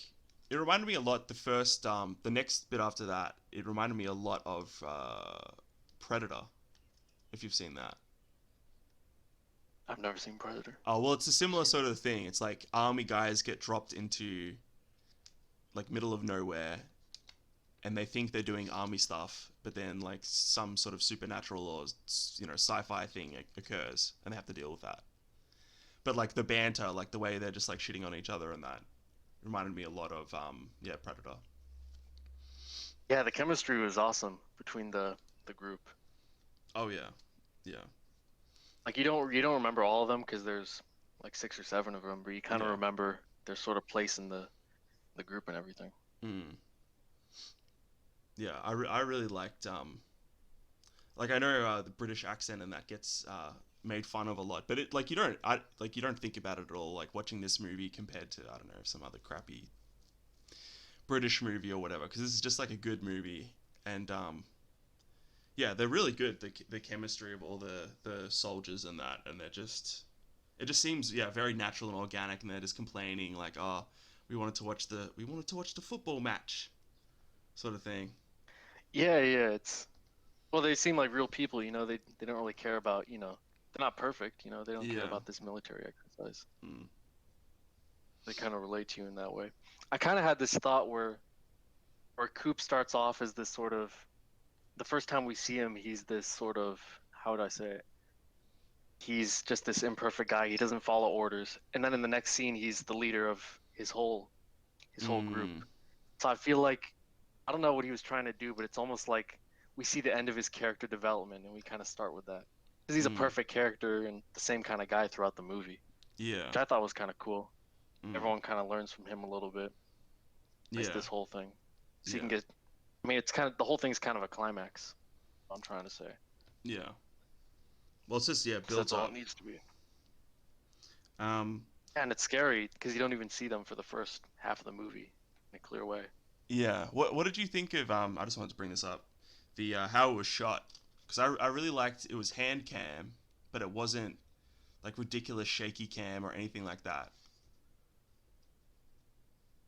Speaker 1: it reminded me a lot the next bit after that it reminded me a lot of Predator, if you've seen that.
Speaker 2: I've never seen Predator.
Speaker 1: Oh well, it's a similar sort of thing. It's like army guys get dropped into like middle of nowhere and they think they're doing army stuff, but then like some sort of supernatural or sci-fi thing occurs and they have to deal with that. But like the banter, like the way they're just like shitting on each other, and that reminded me a lot of yeah, Predator.
Speaker 2: Yeah, the chemistry was awesome between the group.
Speaker 1: Oh yeah, yeah,
Speaker 2: Like you don't remember all of them because there's like 6 or 7 of them, but you kind of
Speaker 1: yeah.
Speaker 2: remember their sort of place in the group and everything.
Speaker 1: Mm. Yeah, I really liked like I know the British accent and that gets made fun of a lot, but it like you don't think about it at all like watching this movie compared to, I don't know, some other crappy British movie or whatever, because this is just like a good movie. And yeah, they're really good, the chemistry of all the soldiers and that, and it just seems, yeah, very natural and organic, and they're just complaining like, oh, we wanted to watch the football match, sort of thing.
Speaker 2: Yeah, yeah, it's well, they seem like real people. They don't really care about. They're not perfect. They don't care
Speaker 1: Yeah.
Speaker 2: about this military exercise.
Speaker 1: Mm.
Speaker 2: They kind of relate to you in that way. I kind of had this thought where Coop starts off as this sort of the first time we see him, he's this sort of how would I say it? He's just this imperfect guy. He doesn't follow orders, and then in the next scene, he's the leader of his whole group.
Speaker 1: Mm.
Speaker 2: So I feel like I don't know what he was trying to do, but it's almost like we see the end of his character development, and we kind of start with that because he's a
Speaker 1: Mm.
Speaker 2: perfect character and the same kind of guy throughout the movie,
Speaker 1: Yeah.
Speaker 2: which I thought was kind of cool.
Speaker 1: Mm.
Speaker 2: Everyone kind of learns from him a little bit. It's
Speaker 1: Yeah.
Speaker 2: this whole thing, so you
Speaker 1: Yeah.
Speaker 2: can get. I mean, it's kind of the whole thing's kind of a climax. I'm trying to say,
Speaker 1: Yeah. Well, it's just, yeah,
Speaker 2: 'cause
Speaker 1: builds
Speaker 2: that's all
Speaker 1: up.
Speaker 2: it needs to be.
Speaker 1: Um,
Speaker 2: And it's scary because you don't even see them for the first half of the movie in a clear way.
Speaker 1: yeah. What did you think of I just wanted to bring this up, the how it was shot, because I really liked it was hand cam, but it wasn't like ridiculous shaky cam or anything like that.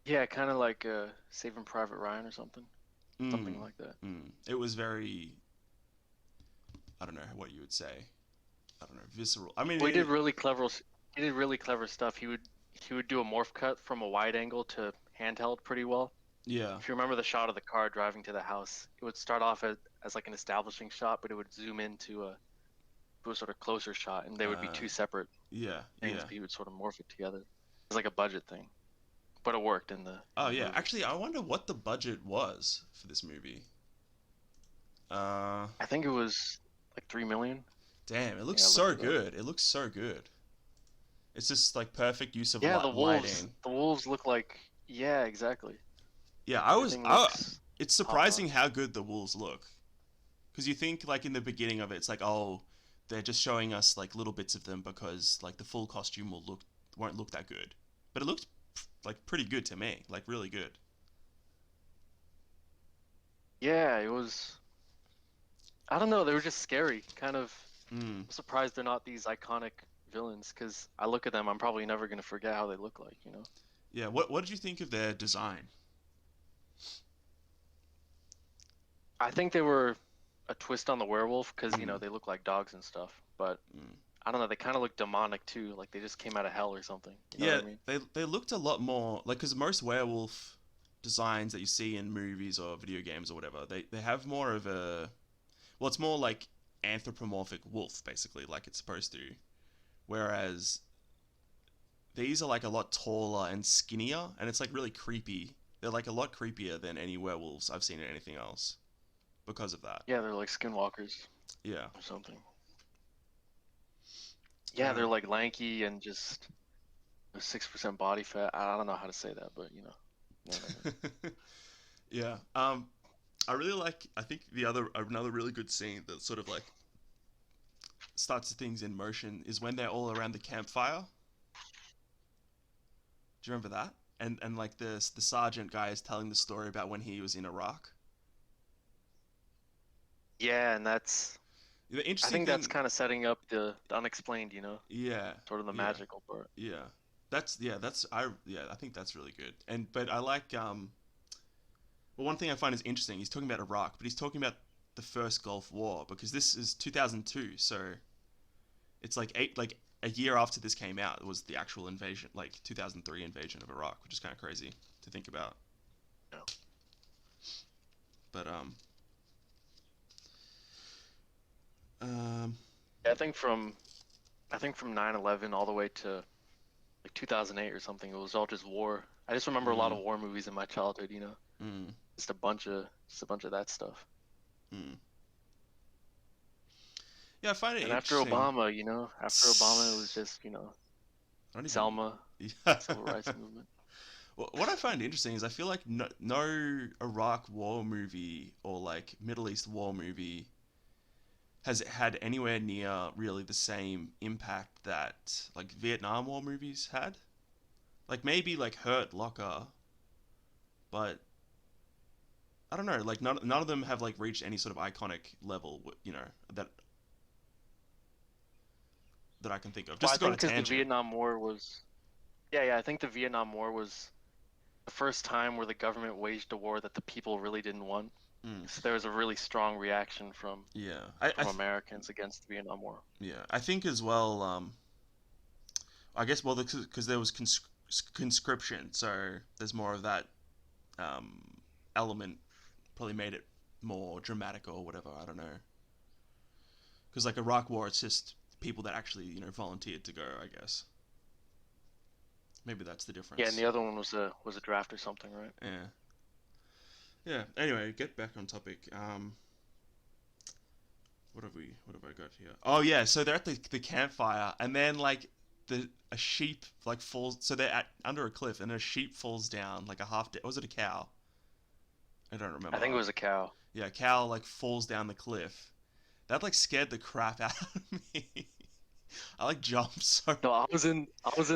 Speaker 2: Yeah, kind of like Saving Private Ryan or something
Speaker 1: Mm.
Speaker 2: like that.
Speaker 1: Mm. It was very, I don't know what you would say. I don't know, visceral. I mean,
Speaker 2: Well, he did really clever stuff. He would do a morph cut from a wide angle to handheld pretty well.
Speaker 1: yeah.
Speaker 2: If you remember the shot of the car driving to the house, it would start off as like an establishing shot, but it would zoom into a sort of closer shot, and they would be
Speaker 1: Uh,
Speaker 2: two separate
Speaker 1: yeah.
Speaker 2: things,
Speaker 1: Yeah.
Speaker 2: but he would sort of morph it together. It's like a budget thing, but it worked in
Speaker 1: Oh
Speaker 2: the
Speaker 1: yeah.
Speaker 2: movie.
Speaker 1: Actually, I wonder what the budget was for this movie. Uh,
Speaker 2: I think it was like 3 million.
Speaker 1: Damn, it looks
Speaker 2: Yeah, I
Speaker 1: so
Speaker 2: looked it up.
Speaker 1: good. It looks so good. It's just like perfect use of
Speaker 2: Yeah,
Speaker 1: lighting.
Speaker 2: the wolves look like yeah, exactly.
Speaker 1: Yeah,
Speaker 2: Everything looks
Speaker 1: it's
Speaker 2: top
Speaker 1: surprising
Speaker 2: notch.
Speaker 1: how good the wolves look. Because you think like in the beginning of it, it's like, oh, they're just showing us like little bits of them because like the full costume won't look that good, but it looked like pretty good to me, like really good.
Speaker 2: Yeah, it was. I don't know. They were just scary. Kind of
Speaker 1: Mm.
Speaker 2: surprised they're not these iconic villains. Because I look at them, I'm probably never gonna forget how they look like. You know.
Speaker 1: Yeah. What did you think of their design?
Speaker 2: I think they were a twist on the werewolf because
Speaker 1: Mm.
Speaker 2: they look like dogs and stuff. But
Speaker 1: Mm.
Speaker 2: I don't know. They kind of look demonic too. Like they just came out of hell or something. You know what
Speaker 1: Yeah,
Speaker 2: I mean?
Speaker 1: they looked a lot more like because most werewolf designs that you see in movies or video games or whatever, they have more of a well, it's more like anthropomorphic wolf basically, like it's supposed to. Whereas these are like a lot taller and skinnier, and it's like really creepy. They're like a lot creepier than any werewolves I've seen in anything else because of that.
Speaker 2: Yeah, they're like skinwalkers
Speaker 1: Yeah.
Speaker 2: or something. Yeah,
Speaker 1: Uh,
Speaker 2: they're like lanky and just 6% body fat. I don't know how to say that, but you know what I mean.
Speaker 1: yeah. I really like. I think another really good scene that sort of like starts things in motion is when they're all around the campfire. Do you remember that? And like the sergeant guy is telling the story about when he was in Iraq.
Speaker 2: Yeah, and that's.
Speaker 1: The
Speaker 2: I
Speaker 1: interesting
Speaker 2: think that's
Speaker 1: thing,
Speaker 2: kind of setting up the unexplained.
Speaker 1: yeah,
Speaker 2: Sort of the
Speaker 1: yeah,
Speaker 2: magical part.
Speaker 1: yeah. I think that's really good. But I like well, one thing I find is interesting. He's talking about Iraq, but he's talking about the first Gulf War because this is 2002, so it's like a year after this came out was the actual invasion, like 2003 invasion of Iraq, which is kind of crazy to think about.
Speaker 2: Yeah.
Speaker 1: But um,
Speaker 2: I think from 9/11 all the way to like 2008 or something, it was all just war. I just remember a lot
Speaker 1: mm,
Speaker 2: of war movies in my childhood.
Speaker 1: mm,
Speaker 2: Just a bunch of that stuff.
Speaker 1: mm. Yeah, I find it
Speaker 2: And after
Speaker 1: interesting.
Speaker 2: Obama, it was just
Speaker 1: I don't even.
Speaker 2: Selma,
Speaker 1: Yeah.
Speaker 2: civil rights movement.
Speaker 1: What I find interesting is I feel like no Iraq war movie or like Middle East war movie has had anywhere near really the same impact that like Vietnam War movies had. Like maybe like Hurt Locker, but I don't know. Like none of them have like reached any sort of iconic level, that I can think of.
Speaker 2: Well,
Speaker 1: Just
Speaker 2: I
Speaker 1: to go on a
Speaker 2: think because the
Speaker 1: tangent.
Speaker 2: Vietnam War was, yeah, I think the Vietnam War was the first time where the government waged a war that the people really didn't want.
Speaker 1: Mm,
Speaker 2: So there was a really strong reaction from
Speaker 1: yeah,
Speaker 2: from Americans against the Vietnam War.
Speaker 1: yeah, I think as well. I guess well because there was conscription, so there's more of that element. Probably made it more dramatic or whatever. I don't know. Because like Iraq War, it's just people that actually volunteered to go. I guess maybe that's the
Speaker 2: Yeah, and
Speaker 1: difference.
Speaker 2: the other one was a draft or something, right?
Speaker 1: Yeah, yeah. Anyway, get back on topic. What have I got here? Oh yeah, so they're at the campfire, and then like a sheep like falls. So they're under a cliff, and a sheep falls down like a half. Was it a cow? I don't
Speaker 2: I think it
Speaker 1: remember.
Speaker 2: was a cow.
Speaker 1: Yeah, a cow like falls down the cliff. That like scared the crap out of me. I like jumped so.
Speaker 2: No, I was in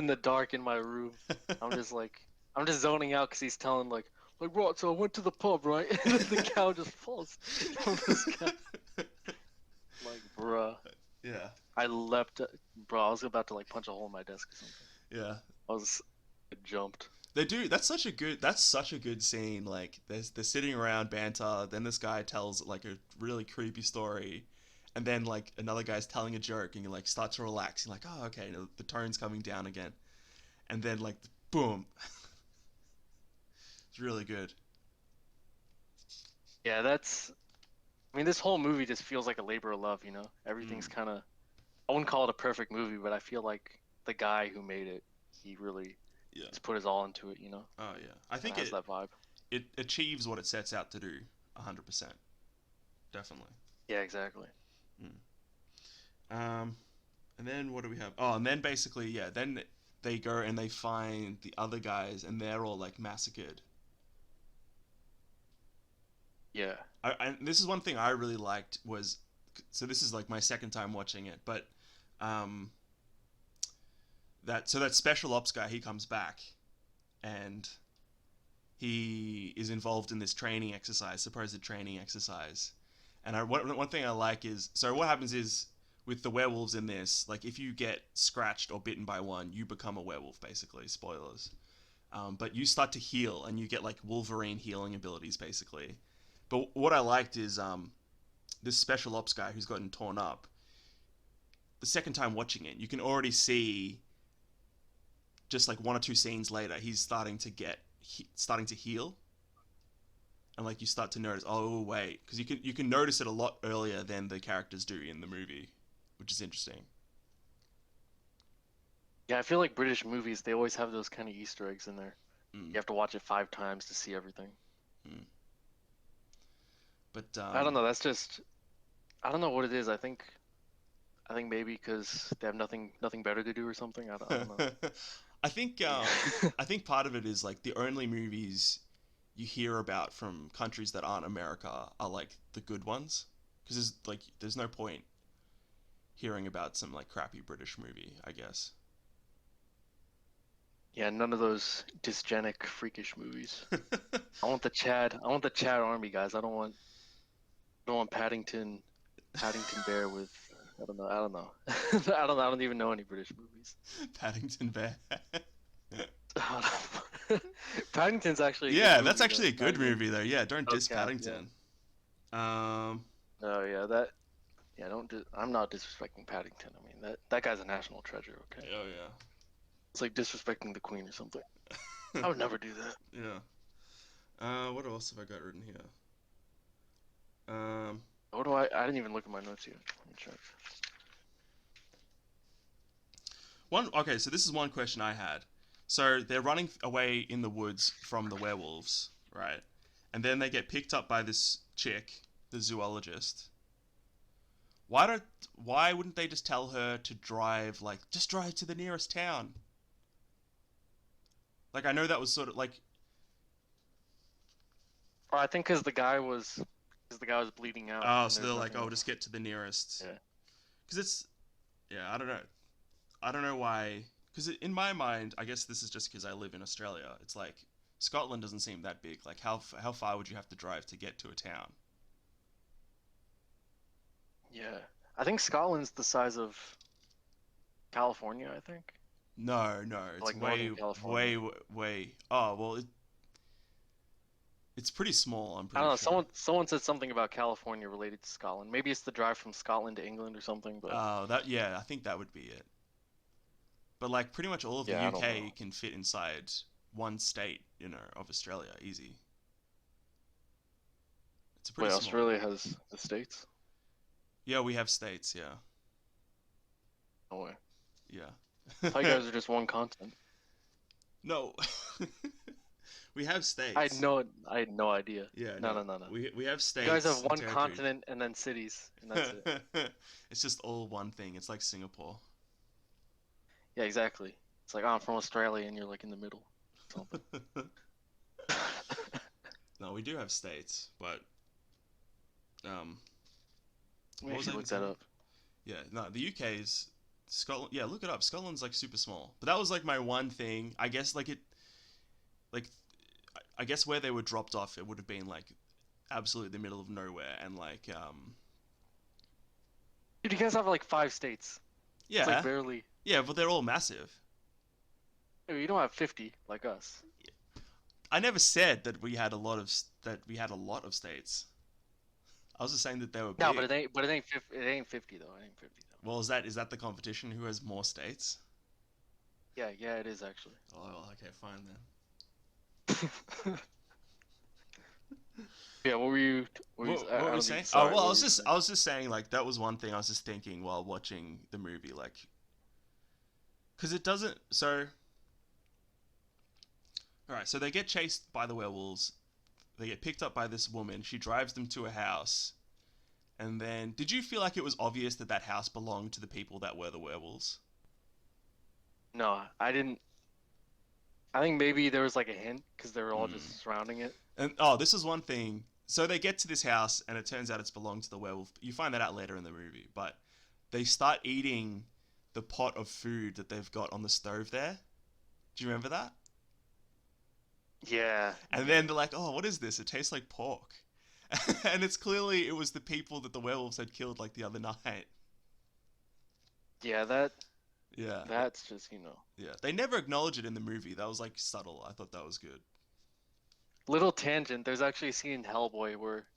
Speaker 2: the dark in my room. I'm just like I'm just zoning out because he's telling right. So I went to the pub, right, and then the cow just falls from the sky. Like, bruh,
Speaker 1: Yeah,
Speaker 2: I leapt, bro. I was about to like punch a hole in my desk or something.
Speaker 1: yeah.
Speaker 2: I jumped.
Speaker 1: They do. That's such a good scene. Like they're sitting around banter. Then this guy tells like a really creepy story, and then like another guy's telling a joke, and you like start to relax. You're like, oh okay, the tone's coming down again, and then like boom, it's really good.
Speaker 2: Yeah, that's. I mean, this whole movie just feels like a labor of love. Everything's
Speaker 1: Mm,
Speaker 2: kind of. I wouldn't call it a perfect movie, but I feel like the guy who made it, he really
Speaker 1: yeah.
Speaker 2: just put his all into it.
Speaker 1: Oh yeah. I
Speaker 2: Kind
Speaker 1: think
Speaker 2: of has that vibe.
Speaker 1: it achieves what it sets out to do. 100%. Definitely.
Speaker 2: Yeah, exactly.
Speaker 1: Mm. Um, and then what do we have? Oh, and then basically, yeah, then they go and they find the other guys, and they're all like massacred.
Speaker 2: Yeah.
Speaker 1: And this is one thing I really liked was so this is like my second time watching it, but um, that special ops guy, he comes back, and he is involved in this training exercise, supposed training exercise. And one thing I like is, so what happens is with the werewolves in this, like if you get scratched or bitten by one, you become a werewolf basically. Spoilers. But you start to heal and you get like Wolverine healing abilities basically. But what I liked is this special ops guy who's gotten torn up. The second time watching it, you can already see just like one or two scenes later, he's starting to heal, and like you start to notice, oh wait, because you can notice it a lot earlier than the characters do in the movie, which is interesting.
Speaker 2: Yeah, I feel like British movies, they always have those kind of Easter eggs in there.
Speaker 1: Mm.
Speaker 2: You have to watch it 5 times to see everything.
Speaker 1: Mm. But
Speaker 2: I don't know. That's just, I don't know what it is. I think maybe because they have nothing better to do or something. I don't know.
Speaker 1: I think part of it is like the only movies you hear about from countries that aren't America are like the good ones, because there's no point hearing about some like crappy British movie, I guess.
Speaker 2: Yeah, none of those dysgenic, freakish movies. I want the Chad. I want the Chad Army guys. I don't want Paddington Bear with. I don't know. I don't know. I don't even know any British movies.
Speaker 1: Paddington Bear.
Speaker 2: Paddington's actually a
Speaker 1: Yeah,
Speaker 2: good
Speaker 1: that's
Speaker 2: movie,
Speaker 1: actually a
Speaker 2: though.
Speaker 1: good movie though. Yeah, don't diss
Speaker 2: Okay, yeah.
Speaker 1: Paddington. Um,
Speaker 2: Oh yeah, that. Yeah, I'm not disrespecting Paddington. I mean that guy's a national treasure. Okay,
Speaker 1: oh yeah.
Speaker 2: it's like disrespecting the Queen or something. I would never do that.
Speaker 1: Yeah. What else have I got written here?
Speaker 2: What do I didn't even look at my notes yet. Let me check.
Speaker 1: Okay, so this is one question I had. So they're running away in the woods from the werewolves, right? And then they get picked up by this chick, the zoologist. Why wouldn't they just tell her to just drive to the nearest town? Like I know that was sort of like,
Speaker 2: Or I think because the guy was bleeding out.
Speaker 1: oh,
Speaker 2: and
Speaker 1: so
Speaker 2: there's
Speaker 1: they're like,
Speaker 2: nothing
Speaker 1: oh,
Speaker 2: else.
Speaker 1: just get to the nearest.
Speaker 2: Yeah.
Speaker 1: Because yeah, I don't know. I don't know why. Because in my mind, I guess this is just because I live in Australia. It's like Scotland doesn't seem that big. Like how far would you have to drive to get to a town?
Speaker 2: Yeah. I think Scotland's the size of California. I think.
Speaker 1: No, it's
Speaker 2: Like
Speaker 1: way,
Speaker 2: Northern California.
Speaker 1: way. Oh well, it's pretty small. I'm
Speaker 2: I don't
Speaker 1: pretty
Speaker 2: know.
Speaker 1: sure.
Speaker 2: Someone said something about California related to Scotland. Maybe it's the drive from Scotland to England or something. But
Speaker 1: Oh, I think that would be it. But like pretty much all of the
Speaker 2: yeah, I don't
Speaker 1: UK
Speaker 2: know.
Speaker 1: can fit inside one state, of Australia, easy. It's a
Speaker 2: Wait,
Speaker 1: pretty small.
Speaker 2: Australia has the states?
Speaker 1: Yeah, we have states. Yeah,
Speaker 2: No way.
Speaker 1: yeah.
Speaker 2: I thought you guys are just one continent.
Speaker 1: No, we have states.
Speaker 2: I had no idea.
Speaker 1: Yeah,
Speaker 2: No,
Speaker 1: no.
Speaker 2: no, no, no.
Speaker 1: We have states.
Speaker 2: You guys have
Speaker 1: and
Speaker 2: one
Speaker 1: territories.
Speaker 2: continent and then cities, and that's it.
Speaker 1: It's just all one thing. It's like Singapore.
Speaker 2: Yeah, exactly. It's like, oh, I'm from Australia, and you're like in the middle. Something.
Speaker 1: No, we do have states, but
Speaker 2: We
Speaker 1: what was I
Speaker 2: actually looked
Speaker 1: even
Speaker 2: that
Speaker 1: saying?
Speaker 2: up.
Speaker 1: Yeah, no, the UK is Scotland. Yeah, look it up. Scotland's like super small. But that was like my one thing. I guess like I guess where they were dropped off, it would have been like absolutely the middle of nowhere, and like
Speaker 2: Dude, you guys have like 5 states. It's
Speaker 1: yeah,
Speaker 2: like barely.
Speaker 1: yeah, but they're all massive.
Speaker 2: You don't have 50 like us.
Speaker 1: I never said that we had a lot of states. I was just saying that they were
Speaker 2: No,
Speaker 1: big.
Speaker 2: but it ain't 50. It ain't 50 though. It ain't 50 though.
Speaker 1: Well, is that the competition? Who has more states?
Speaker 2: Yeah, it is actually.
Speaker 1: Oh, well, okay, fine then.
Speaker 2: Yeah, what were you?
Speaker 1: What
Speaker 2: I
Speaker 1: were
Speaker 2: don't
Speaker 1: we
Speaker 2: think
Speaker 1: saying?
Speaker 2: you saw
Speaker 1: Oh,
Speaker 2: it.
Speaker 1: well,
Speaker 2: What were you saying?
Speaker 1: I was just saying like that was one thing I was just thinking while watching the movie, like, because it doesn't. So, all right, so they get chased by the werewolves. They get picked up by this woman. She drives them to a house, and then did you feel like it was obvious that that house belonged to the people that were the werewolves?
Speaker 2: No, I didn't. I think maybe there was like a hint because they were all
Speaker 1: Hmm.
Speaker 2: just surrounding it.
Speaker 1: And oh, this is one thing. So they get to this house, and it turns out it's belonged to the werewolf. You find that out later in the movie, but they start eating the pot of food that they've got on the stove there. Do you remember that?
Speaker 2: Yeah,
Speaker 1: And
Speaker 2: yeah,
Speaker 1: then they're like, "Oh, what is this? It tastes like pork." And it's clearly it was the people that the werewolves had killed like the other night.
Speaker 2: yeah. That
Speaker 1: Yeah,
Speaker 2: that's just, you know,
Speaker 1: yeah. They never acknowledge it in the movie. That was like subtle. I thought that was good.
Speaker 2: little tangent. There's actually a scene in Hellboy where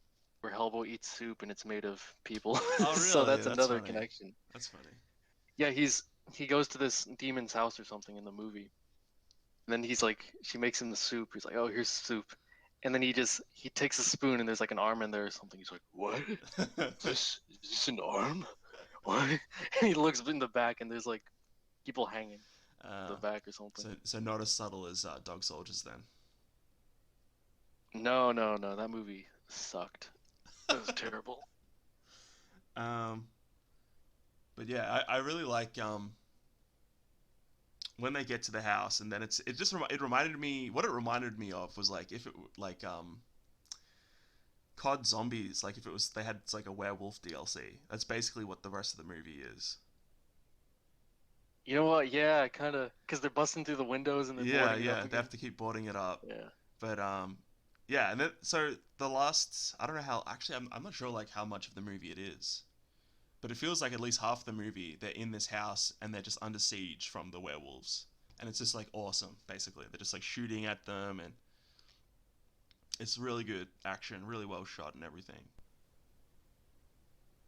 Speaker 2: Hellboy eats soup and it's made of people.
Speaker 1: Oh,
Speaker 2: So
Speaker 1: really?
Speaker 2: that's
Speaker 1: That's
Speaker 2: another
Speaker 1: funny.
Speaker 2: connection.
Speaker 1: That's funny.
Speaker 2: Yeah, he goes to this demon's house or something in the movie. And then he's like, she makes him the soup. He's like, "Oh, here's soup." And then he takes a spoon and there's like an arm in there or something. He's like, "What? Is this an arm? What?" And he looks in the back and there's like people hanging in the
Speaker 1: uh,
Speaker 2: back or something.
Speaker 1: so not as subtle as Dog Soldiers then.
Speaker 2: No, no, no. That movie sucked. It was terrible.
Speaker 1: um, but yeah, I really like when they get to the house, and then it reminded me what it reminded me of was like if it like COD Zombies, like if it was they had like a werewolf DLC. That's basically what the rest of the movie is.
Speaker 2: You know what? Yeah, kind of, because they're busting through the windows and they're
Speaker 1: Yeah,
Speaker 2: boarding it up
Speaker 1: yeah, they
Speaker 2: again.
Speaker 1: have to keep boarding it up.
Speaker 2: Yeah.
Speaker 1: But yeah, and then so the last I don't know how actually I'm not sure like how much of the movie it is. But it feels like at least half the movie they're in this house and they're just under siege from the werewolves. And it's just like awesome, basically. They're just like shooting at them and it's really good action, really well shot and everything.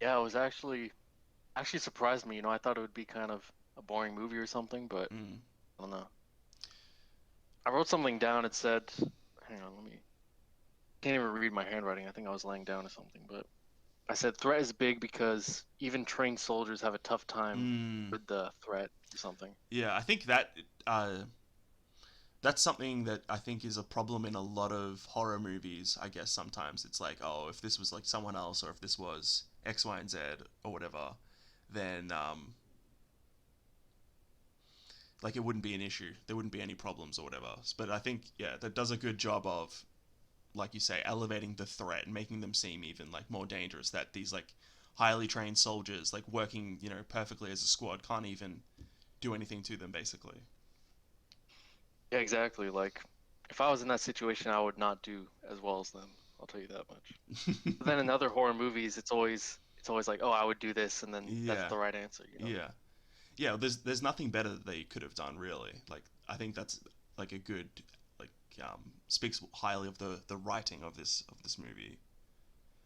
Speaker 2: Yeah, it was actually surprised me. You know, I thought it would be kind of a boring movie or something, but
Speaker 1: Mm.
Speaker 2: I don't know. I wrote something down. It said, hang on, let me. Can't even read my handwriting. I think I was laying down or something, but I said threat is big because even trained soldiers have a tough time
Speaker 1: Mm.
Speaker 2: with the threat or something.
Speaker 1: Yeah, I think that's something that I think is a problem in a lot of horror movies. I guess sometimes it's like, oh, if this was like someone else, or if this was X, Y, and Z, or whatever, then like it wouldn't be an issue. There wouldn't be any problems or whatever. But I think yeah, that does a good job of, like you say, elevating the threat and making them seem even like more dangerous. That these like highly trained soldiers, like working perfectly as a squad, can't even do anything to them basically.
Speaker 2: Yeah, exactly. Like, if I was in that situation, I would not do as well as them. I'll tell you that much. But then in other horror movies, it's always like, oh, I would do this, and then that's
Speaker 1: Yeah,
Speaker 2: the right answer, you know?
Speaker 1: yeah, yeah. There's nothing better that they could have done really. Like I think that's like a good like speaks highly of the writing of this movie.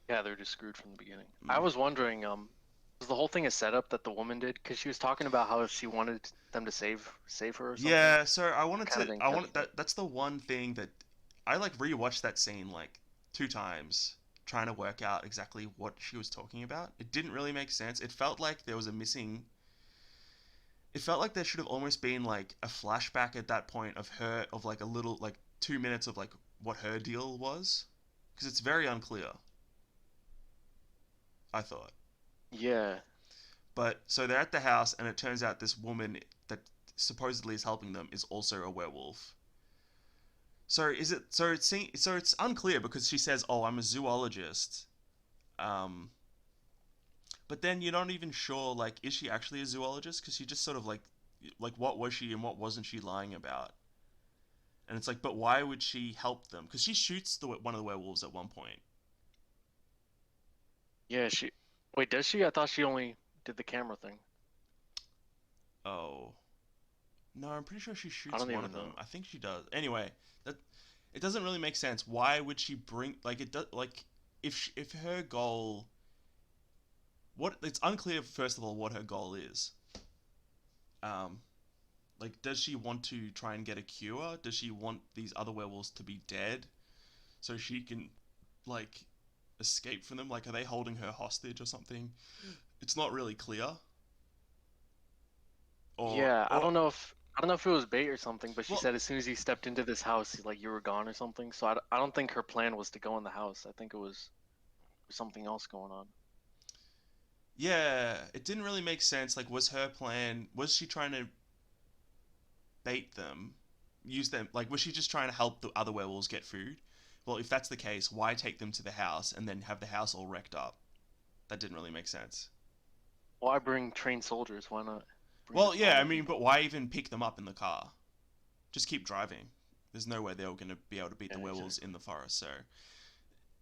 Speaker 2: Yeah, they're just screwed from the beginning. I
Speaker 1: Mm.
Speaker 2: was wondering, was the whole thing a setup that the woman did? Because she was talking about how she wanted them to save her or something.
Speaker 1: Yeah, so
Speaker 2: I kind of didn't
Speaker 1: I
Speaker 2: catch
Speaker 1: wanted
Speaker 2: that.
Speaker 1: that that's the one thing that I like rewatched that scene like two times trying to work out exactly what she was talking about. It didn't really make sense. It felt like there was a missing it felt like there should have almost been like a flashback at that point of her of like a little like 2 minutes of like what her deal was because it's very unclear, I thought.
Speaker 2: Yeah,
Speaker 1: But so they're at the house and it turns out this woman that supposedly is helping them is also a werewolf. So is it? So it's unclear because she says, "Oh, I'm a zoologist." Um, but then you're not even sure. Like, is she actually a zoologist? Because she just sort of like, what was she and what wasn't she lying about? And it's like, but why would she help them? Because she shoots one of the werewolves at one point.
Speaker 2: yeah. Wait, does she? I thought she only did the camera thing.
Speaker 1: Oh no, I'm pretty sure she
Speaker 2: I
Speaker 1: shoots
Speaker 2: don't
Speaker 1: one of
Speaker 2: even
Speaker 1: them.
Speaker 2: know.
Speaker 1: I think she does. Anyway, that it doesn't really make sense. Why would she bring like it does like if her goal what it's unclear first of all what her goal is. Um, like, does she want to try and get a cure? Does she want these other werewolves to be dead so she can like escape from them? Like, are they holding her hostage or something? It's not really clear.
Speaker 2: Yeah, I
Speaker 1: Or
Speaker 2: don't know if it was bait or something, but she
Speaker 1: well,
Speaker 2: said as soon as you stepped into this house, like you were gone or something. So I don't think her plan was to go in the house. I think it was something else going on.
Speaker 1: yeah, it didn't really make sense. Like, was her plan? Was she trying to bait them? Use them? Like, was she just trying to help the other werewolves get food? well, if that's the case, why take them to the house and then have the house all wrecked up? That didn't really make sense.
Speaker 2: Why bring trained soldiers? Why not bring
Speaker 1: Well,
Speaker 2: just
Speaker 1: yeah, I
Speaker 2: normal
Speaker 1: mean,
Speaker 2: people?
Speaker 1: but why even pick them up in the car? Just keep driving. There's no way they were going to be able to beat the
Speaker 2: Yeah,
Speaker 1: werewolves
Speaker 2: exactly.
Speaker 1: in the forest. So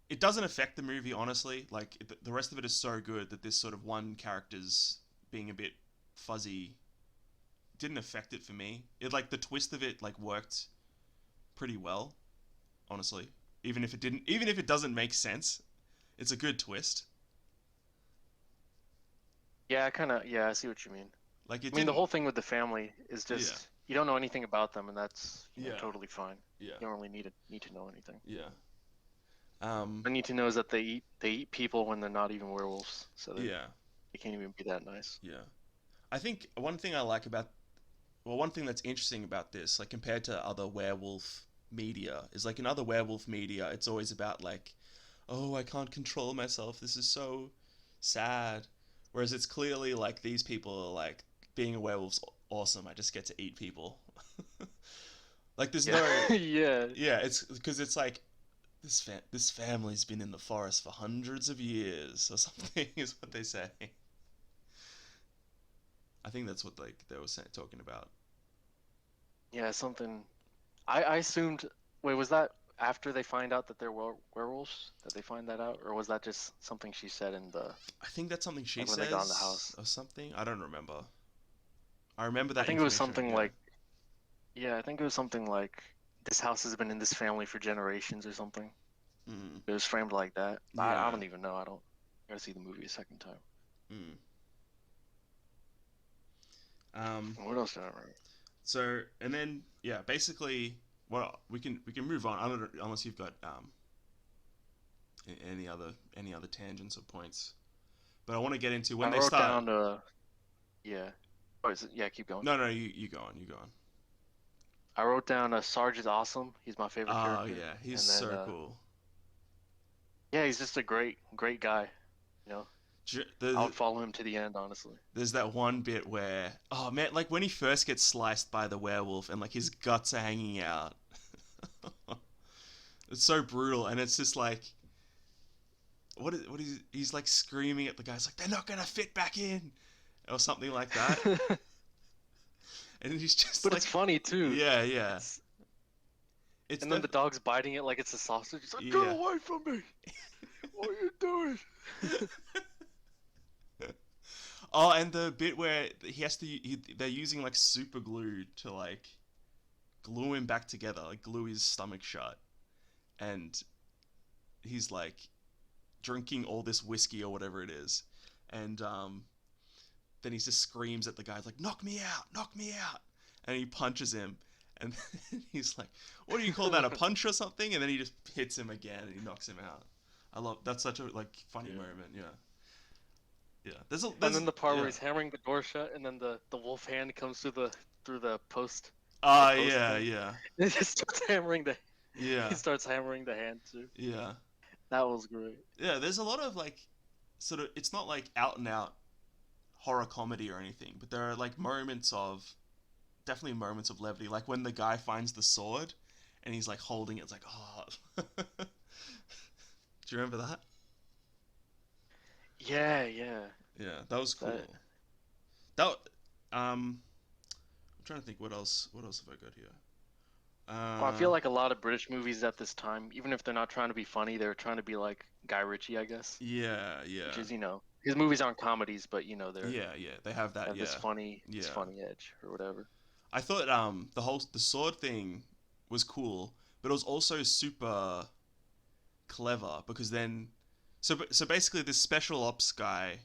Speaker 1: it doesn't affect the movie, honestly. Like the rest of it is so good that this sort of one character's being a bit fuzzy didn't affect it for me. It like the twist of it like worked pretty well, honestly. Even if it doesn't make sense, it's a good twist.
Speaker 2: Yeah, I kind of, yeah, I see what you mean.
Speaker 1: Like it
Speaker 2: I mean, the
Speaker 1: didn't.
Speaker 2: whole thing with the family is
Speaker 1: Yeah.
Speaker 2: just you don't know anything about them, and that's,
Speaker 1: Yeah.
Speaker 2: totally fine.
Speaker 1: Yeah.
Speaker 2: You don't really need to know anything.
Speaker 1: Yeah.
Speaker 2: I need to know is that they eat people when they're not even werewolves, so
Speaker 1: Yeah.
Speaker 2: they can't even be that nice.
Speaker 1: Yeah. I think one thing I like about one thing that's interesting about this, like compared to other werewolf media, is like in other werewolf media, it's always about like, oh, I can't control myself. This is so sad. Whereas it's clearly like these people are like, being a werewolf's awesome. I just get to eat people. Like there's
Speaker 2: Yeah,
Speaker 1: no,
Speaker 2: yeah,
Speaker 1: yeah, it's because it's like this family's been in the forest for hundreds of years or something is what they say. I think that's what like they were talking about.
Speaker 2: yeah. Something. I assumed. Wait, was that after they find out that they're werewolves? That they find that out, or was that just something she said in the
Speaker 1: I think that's something she
Speaker 2: like when they got in the
Speaker 1: says
Speaker 2: house?
Speaker 1: or something. I don't remember. I remember
Speaker 2: I
Speaker 1: that
Speaker 2: think it was
Speaker 1: information.
Speaker 2: something
Speaker 1: Yeah.
Speaker 2: like, yeah, I think it was something like this house has been in this family for generations or something.
Speaker 1: Mm.
Speaker 2: It was framed like that. I
Speaker 1: Yeah.
Speaker 2: don't even know. I don't. I gotta see the movie a second time.
Speaker 1: Mm. Um.
Speaker 2: What else did I remember?
Speaker 1: So and then yeah, basically, well, we can move on. I don't, unless you've got any other tangents or points. But I want to get into when
Speaker 2: I
Speaker 1: they
Speaker 2: wrote
Speaker 1: start.
Speaker 2: down yeah. Oh, is it? Yeah, keep going.
Speaker 1: No, no, you go on. You go on.
Speaker 2: I wrote down Sarge is awesome. He's my favorite
Speaker 1: Oh
Speaker 2: character.
Speaker 1: yeah, he's
Speaker 2: And then
Speaker 1: so cool.
Speaker 2: yeah, he's just a great guy. You know, I would follow him to the end, honestly.
Speaker 1: There's that one bit where, oh man, like when he first gets sliced by the werewolf and like his guts are hanging out. It's so brutal, and it's just like, what is he's like screaming at the guys like they're not gonna fit back in, or something like that, and he's just
Speaker 2: But
Speaker 1: like,
Speaker 2: it's funny too.
Speaker 1: yeah, yeah,
Speaker 2: It's
Speaker 1: it's
Speaker 2: and then
Speaker 1: def-
Speaker 2: the dog's biting it like it's a sausage. He's like, "Get
Speaker 1: yeah.
Speaker 2: away from me! What are you doing?"
Speaker 1: Oh, and the bit where they're using like super glue to like glue him back together, like glue his stomach shut, and he's like drinking all this whiskey or whatever it is, and then he just screams at the guy like, knock me out," and he punches him, and he's like, "What do you call that? A punch or something?" And then he just hits him again and he knocks him out. I love that's such a like funny
Speaker 2: Yeah.
Speaker 1: moment. Yeah, yeah.
Speaker 2: And
Speaker 1: There's
Speaker 2: then the part where
Speaker 1: yeah.
Speaker 2: he's hammering the door shut, and then the wolf hand comes through the post, the
Speaker 1: Ah,
Speaker 2: post
Speaker 1: yeah,
Speaker 2: thing.
Speaker 1: yeah,
Speaker 2: And he just starts hammering the he
Speaker 1: yeah,
Speaker 2: starts hammering the hand too.
Speaker 1: yeah,
Speaker 2: That was great.
Speaker 1: yeah. There's a lot of like sort of it's not like out and out horror comedy or anything, but there are like moments of definitely moments of levity, like when the guy finds the sword and he's like holding it. It's like, oh. Do you remember that?
Speaker 2: Yeah, yeah.
Speaker 1: Yeah, that was
Speaker 2: That
Speaker 1: cool. That I'm trying to think what else. What else have I got here?
Speaker 2: Well, I feel like a lot of British movies at this time, even if they're not trying to be funny, they're trying to be like Guy Ritchie, I guess.
Speaker 1: Yeah,
Speaker 2: Which
Speaker 1: yeah,
Speaker 2: is, his movies aren't comedies, but they're
Speaker 1: yeah, yeah. They have that.
Speaker 2: have this
Speaker 1: Yeah,
Speaker 2: funny this
Speaker 1: yeah.
Speaker 2: funny edge or whatever.
Speaker 1: I thought the sword thing was cool, but it was also super clever because then so basically this special ops guy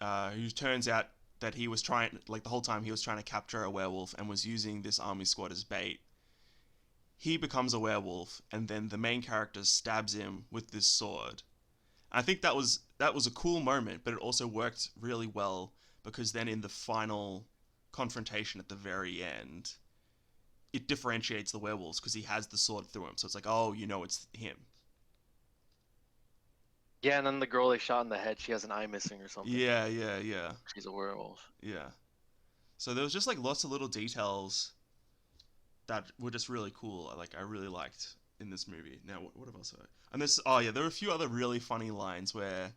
Speaker 1: who turns out that he was trying like the whole time he was trying to capture a werewolf and was using this army squad as bait. He becomes a werewolf and then the main character stabs him with this sword. I think that was a cool moment, but it also worked really well because then in the final confrontation at the very end, it differentiates the werewolves because he has the sword through him. So it's like, oh, it's him.
Speaker 2: Yeah, and then the girl they shot in the head, she has an eye missing or something.
Speaker 1: Yeah, yeah, yeah,
Speaker 2: She's a werewolf.
Speaker 1: yeah. So there was just like lots of little details that were just really cool. I really liked. in this movie. Now, what else? And this, oh yeah, there are a few other really funny lines where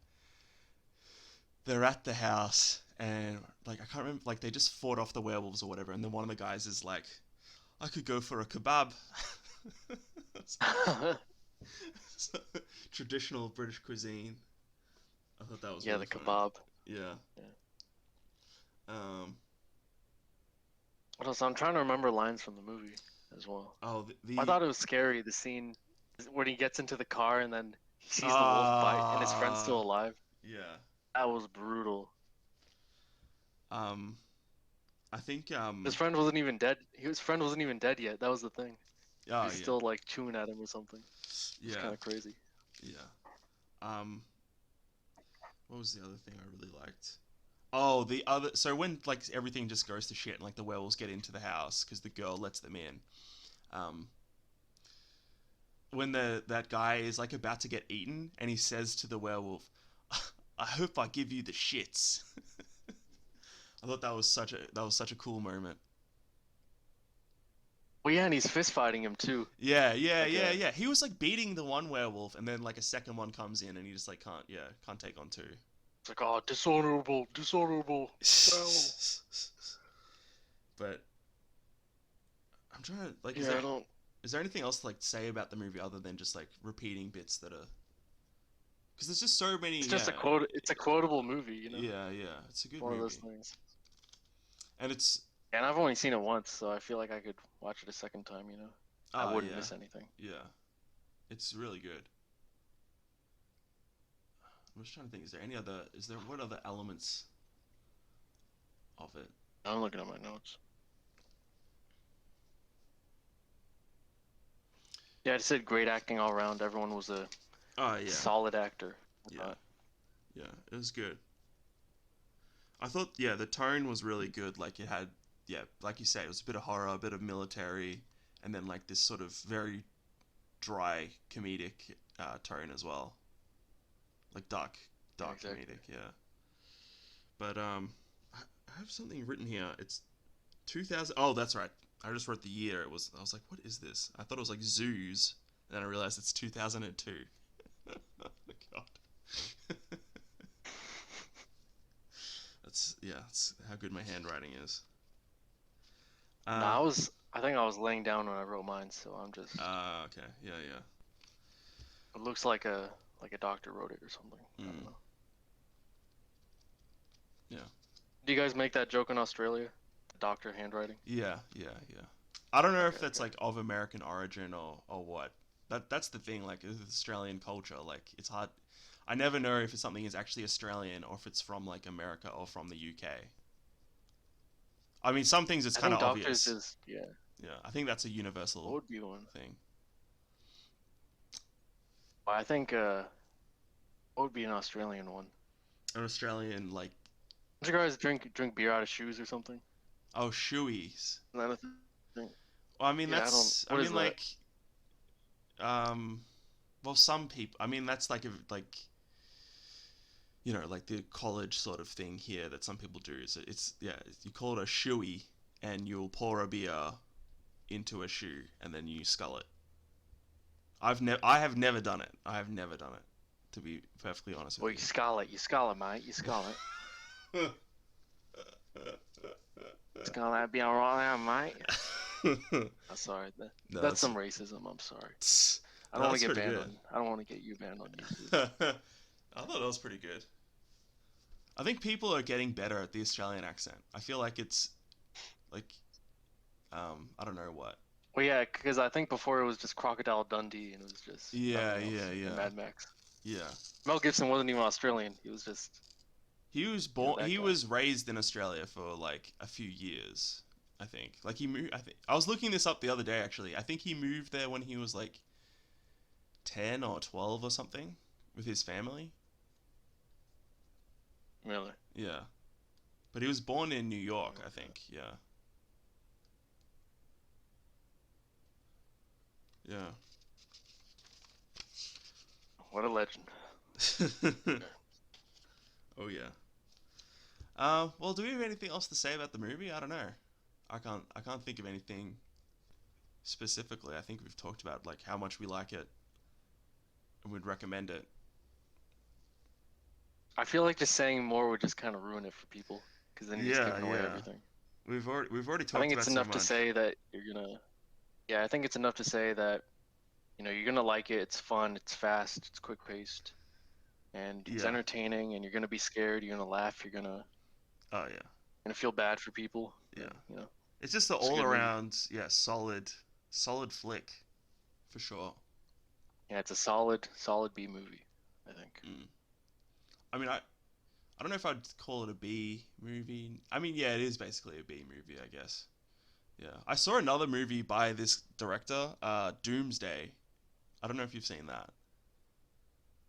Speaker 1: they're at the house and like I can't remember, like they just fought off the werewolves or whatever, and then one of the guys is like, "I could go for a kebab." So, traditional British cuisine. I thought that was
Speaker 2: Yeah,
Speaker 1: really
Speaker 2: the
Speaker 1: funny.
Speaker 2: kebab.
Speaker 1: Yeah.
Speaker 2: Yeah.
Speaker 1: Um.
Speaker 2: What else? I'm trying to remember lines from the movie as well.
Speaker 1: Oh,
Speaker 2: I thought it was scary, the scene when he gets into the car and then he sees the wolf bite and his friend's
Speaker 1: uh
Speaker 2: still alive.
Speaker 1: yeah.
Speaker 2: That was brutal.
Speaker 1: Um. I think
Speaker 2: His friend wasn't even dead. His friend wasn't even dead yet. That was the thing.
Speaker 1: Oh
Speaker 2: He's
Speaker 1: yeah.
Speaker 2: still like chewing at him or something. It's
Speaker 1: Yeah.
Speaker 2: kind of crazy.
Speaker 1: Yeah. Um. What was the other thing I really liked? Oh, the other. So when like everything just goes to shit and like the werewolves get into the house because the girl lets them in. Um. When that guy is like about to get eaten and he says to the werewolf, "I hope I give you the shits." I thought that was such a cool moment.
Speaker 2: Well, yeah, and he's fist fighting him too.
Speaker 1: Yeah, yeah,
Speaker 2: Like
Speaker 1: yeah, yeah. He was like beating the one werewolf, and then like a second one comes in, and he just like can't take on two.
Speaker 2: it's like, oh, dishonorable, dishonorable. Well,
Speaker 1: But I'm trying to like,
Speaker 2: yeah, I don't.
Speaker 1: is there anything else to like say about the movie other than just like repeating bits that are? Because there's just so many.
Speaker 2: It's just
Speaker 1: Yeah,
Speaker 2: a quote. It's a quotable movie, you know.
Speaker 1: yeah, yeah. It's a
Speaker 2: It's
Speaker 1: good
Speaker 2: one of those
Speaker 1: movie,
Speaker 2: things.
Speaker 1: and it's
Speaker 2: And I've only seen it once, so I feel like I could watch it a second time. You know, I wouldn't
Speaker 1: yeah,
Speaker 2: miss anything.
Speaker 1: yeah. It's really good. I'm just trying to think. Is there what other elements of it?
Speaker 2: I'm looking at my notes. Yeah, I just said great acting all around. Everyone was a
Speaker 1: Oh yeah,
Speaker 2: solid actor. I
Speaker 1: yeah,
Speaker 2: thought.
Speaker 1: yeah. It was good. I thought, yeah, the tone was really good. Like it had, yeah, like you say, it was a bit of horror, a bit of military, and then like this sort of very dry comedic tone as well, like dark,
Speaker 2: Yeah,
Speaker 1: dark
Speaker 2: exactly.
Speaker 1: comedic, yeah. But I have something written here. It's 2000. Oh, that's right. I just wrote the year. It was. I was like, what is this? I thought it was like zoos, and then I realized it's 2002. Oh God. That's how good my handwriting is.
Speaker 2: No,
Speaker 1: Uh,
Speaker 2: I think I was laying down when I wrote mine, so I'm just.
Speaker 1: okay, yeah, yeah.
Speaker 2: It looks like a doctor wrote it or something. I don't
Speaker 1: Mm,
Speaker 2: know.
Speaker 1: yeah,
Speaker 2: Do you guys make that joke in Australia? Doctor handwriting?
Speaker 1: yeah, yeah, yeah. I don't know
Speaker 2: Okay,
Speaker 1: if that's
Speaker 2: okay.
Speaker 1: like of American origin or what. That's the thing. Like with Australian culture, like it's hard. I never know if it's something is actually Australian or if it's from like America or from the UK. I mean, some things it's
Speaker 2: I
Speaker 1: kind
Speaker 2: think
Speaker 1: of
Speaker 2: doctors
Speaker 1: obvious.
Speaker 2: is yeah.
Speaker 1: Yeah, I think that's a
Speaker 2: What
Speaker 1: universal
Speaker 2: would be one?
Speaker 1: thing.
Speaker 2: Well, I think what would be an Australian one?
Speaker 1: An Australian like,
Speaker 2: Don't you guys drink beer out of shoes or something?
Speaker 1: oh, shoeies.
Speaker 2: Is that a thing?
Speaker 1: Well, I mean
Speaker 2: Yeah, I don't.
Speaker 1: that's. I
Speaker 2: What is
Speaker 1: mean
Speaker 2: that?
Speaker 1: like, um, well, some people. I mean that's like a like like the college sort of thing here that some people do. So it's yeah, you call it a shoey, and you'll pour a beer into a shoe, and then you scull it. I have never done it. I have never done it, to be perfectly honest
Speaker 2: Well,
Speaker 1: with
Speaker 2: you skull it, mate. You skull it.
Speaker 1: you.
Speaker 2: Skull that be alright, mate.
Speaker 1: No,
Speaker 2: I'm sorry. That's
Speaker 1: that's
Speaker 2: some racism. I'm sorry. I
Speaker 1: no,
Speaker 2: don't want
Speaker 1: that's
Speaker 2: to get
Speaker 1: pretty
Speaker 2: banned
Speaker 1: good.
Speaker 2: on. I don't want to get you banned on YouTube.
Speaker 1: I thought that was pretty good. I think people are getting better at the Australian accent. I feel like it's like I don't know what.
Speaker 2: Well, yeah, because I think before it was just Crocodile Dundee and it was just
Speaker 1: Yeah,
Speaker 2: nothing else.
Speaker 1: yeah,
Speaker 2: And
Speaker 1: yeah,
Speaker 2: Mad Max.
Speaker 1: yeah.
Speaker 2: Mel Gibson wasn't even Australian. He was just
Speaker 1: He
Speaker 2: that guy.
Speaker 1: was raised in Australia for like a few years, I think. Like he moved. I was looking this up the other day actually. I think he moved there when he was like 10 or 12 or something with his family.
Speaker 2: Really.
Speaker 1: Yeah, but he was born in New York, I think. Yeah, yeah.
Speaker 2: What a legend.
Speaker 1: Oh yeah. Well, do we have anything else to say about the movie? I don't know. I can't think of anything specifically. I think we've talked about like how much we like it and would recommend it.
Speaker 2: I feel like just saying more would just kind of ruin it for people, because then you're just
Speaker 1: Yeah,
Speaker 2: giving away
Speaker 1: yeah.
Speaker 2: everything.
Speaker 1: We've already
Speaker 2: I think
Speaker 1: talked
Speaker 2: it's
Speaker 1: about so
Speaker 2: enough to
Speaker 1: much.
Speaker 2: say that you're gonna. Yeah, I think it's enough to say that you're gonna like it. It's fun. It's fast. It's quick paced, and it's
Speaker 1: Yeah.
Speaker 2: entertaining. And you're gonna be scared. You're gonna laugh.
Speaker 1: Oh yeah.
Speaker 2: Gonna feel bad for people.
Speaker 1: Yeah.
Speaker 2: But
Speaker 1: It's just the
Speaker 2: it's a
Speaker 1: all
Speaker 2: good movie.
Speaker 1: around, yeah, solid flick for sure.
Speaker 2: Yeah, it's a solid B movie, I think.
Speaker 1: Mm. I mean, I don't know if I'd call it a B movie. I mean, yeah, it is basically a B movie, I guess. Yeah. I saw another movie by this director, Doomsday. I don't know if you've seen that.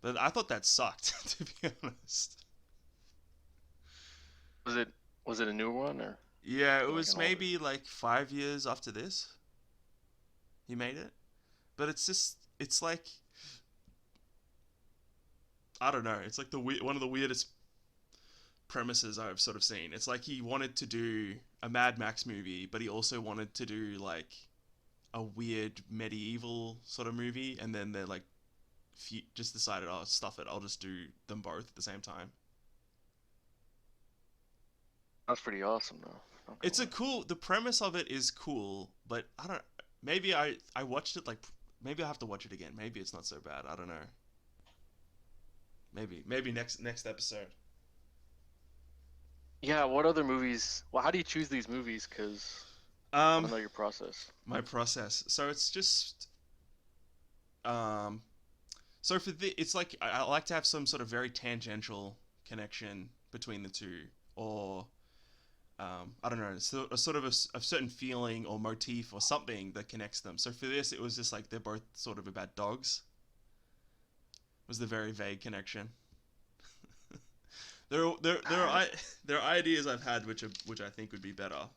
Speaker 1: But I thought that sucked, to be honest.
Speaker 2: Was it was it a new one
Speaker 1: Yeah, it
Speaker 2: or like
Speaker 1: was
Speaker 2: an older?
Speaker 1: maybe like 5 years after this he made it. But it's like, I don't know. It's like one of the weirdest premises I've sort of seen. It's like he wanted to do a Mad Max movie, but he also wanted to do like a weird medieval sort of movie, and then they're like, just decided, oh, stuff it, I'll just do them both at the same time.
Speaker 2: That's pretty awesome though. Not gonna
Speaker 1: It's a
Speaker 2: lie.
Speaker 1: cool. The premise of it is cool, but I don't. Maybe I watched it like. Maybe I have to watch it again. Maybe it's not so bad. I don't know. Maybe next episode.
Speaker 2: Yeah, what other movies? Well, how do you choose these movies? Because I
Speaker 1: Um,
Speaker 2: don't know your process.
Speaker 1: my process. So it's just um. So for it's like I like to have some sort of very tangential connection between the two, or I don't know, so a sort of a certain feeling or motif or something that connects them. So for this, it was just like they're both sort of about dogs. Was the very vague connection. There are there are ideas I've had which I think would be better,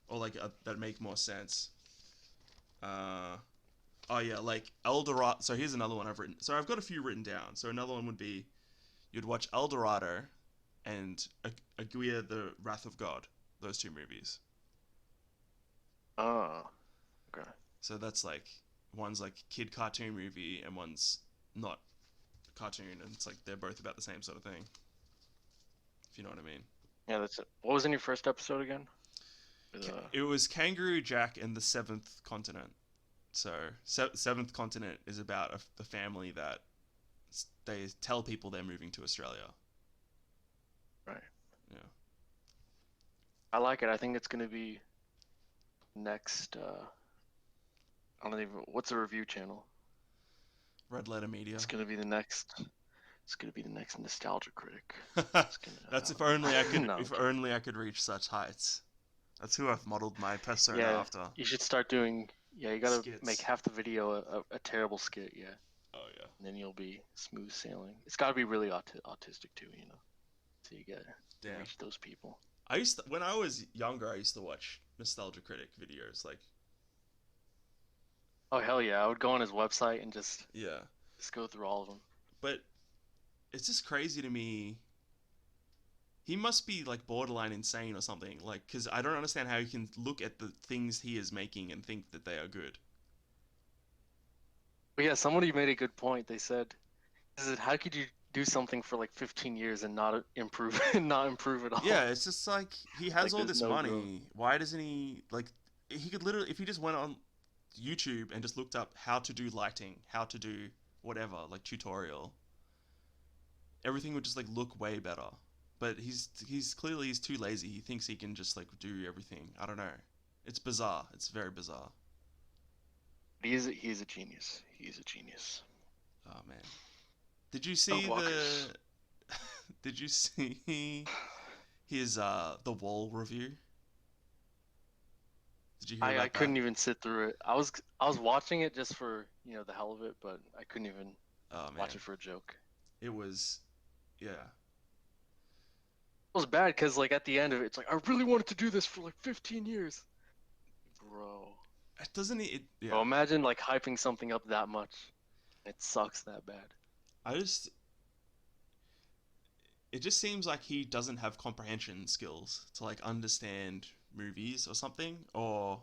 Speaker 1: or like that make more sense. Uh, oh yeah, like Eldorado. So here's another one I've written. So I've got a few written down. So another one would be you'd watch Eldorado and Aguirre, the Wrath of God. Those two movies.
Speaker 2: Oh, okay.
Speaker 1: So that's like one's like kid cartoon movie and one's not cartoon, and it's like they're both about the same sort of thing. If you know what I mean.
Speaker 2: Yeah, that's it. What was in your first episode again? With,
Speaker 1: It was Kangaroo Jack and the Seventh Continent. So Seventh Continent is about a family that they tell people they're moving to Australia.
Speaker 2: right.
Speaker 1: Yeah.
Speaker 2: I like it. I think it's gonna be next. I don't even. What's a review channel?
Speaker 1: Red Letter Media.
Speaker 2: It's gonna be the next. It's gonna be the next nostalgia critic. It's
Speaker 1: That's if
Speaker 2: gonna.
Speaker 1: only I could.
Speaker 2: No, I'm
Speaker 1: If
Speaker 2: kidding.
Speaker 1: only I could reach such heights. That's who I've modeled my persona
Speaker 2: Yeah,
Speaker 1: after.
Speaker 2: you should start doing. Yeah, you gotta make
Speaker 1: Skits.
Speaker 2: half the video a terrible skit. Yeah,
Speaker 1: Oh yeah.
Speaker 2: and then you'll be smooth sailing. It's gotta be really autistic too. So you gotta
Speaker 1: Damn.
Speaker 2: reach those people.
Speaker 1: When I was younger, I used to watch Nostalgia Critic videos. Like,
Speaker 2: Oh hell yeah! I would go on his website and
Speaker 1: yeah.
Speaker 2: just go through all of them.
Speaker 1: But it's just crazy to me. He must be like borderline insane or something. Like, because I don't understand how he can look at the things he is making and think that they are good.
Speaker 2: But yeah, somebody made a good point. They said, "Is it how could you do something for like 15 years and not improve not improve at all?
Speaker 1: Yeah, it's just like he has
Speaker 2: Like
Speaker 1: all
Speaker 2: there's
Speaker 1: this
Speaker 2: no growth."
Speaker 1: money. Why doesn't he like? He could literally, if he just went on YouTube and just looked up how to do lighting, how to do whatever, like tutorial, everything would just like look way better. But he's too lazy. He thinks he can just like do everything. I don't know. It's bizarre. It's very bizarre.
Speaker 2: He's a genius. He's a genius.
Speaker 1: Oh man. Did you
Speaker 2: Dog
Speaker 1: see
Speaker 2: walkers.
Speaker 1: did you see his The Wall review? Did you hear
Speaker 2: I
Speaker 1: about that?
Speaker 2: couldn't even sit through it. I was watching it just for the hell of it, but I couldn't even
Speaker 1: Oh
Speaker 2: watch
Speaker 1: man.
Speaker 2: it for a joke.
Speaker 1: It was yeah.
Speaker 2: It was bad because like at the end of it, it's like I really wanted to do this for like 15 years, bro.
Speaker 1: It doesn't it
Speaker 2: Bro,
Speaker 1: yeah.
Speaker 2: imagine like hyping something up that much. It sucks that bad.
Speaker 1: I just it just seems like he doesn't have comprehension skills to like understand movies or something, or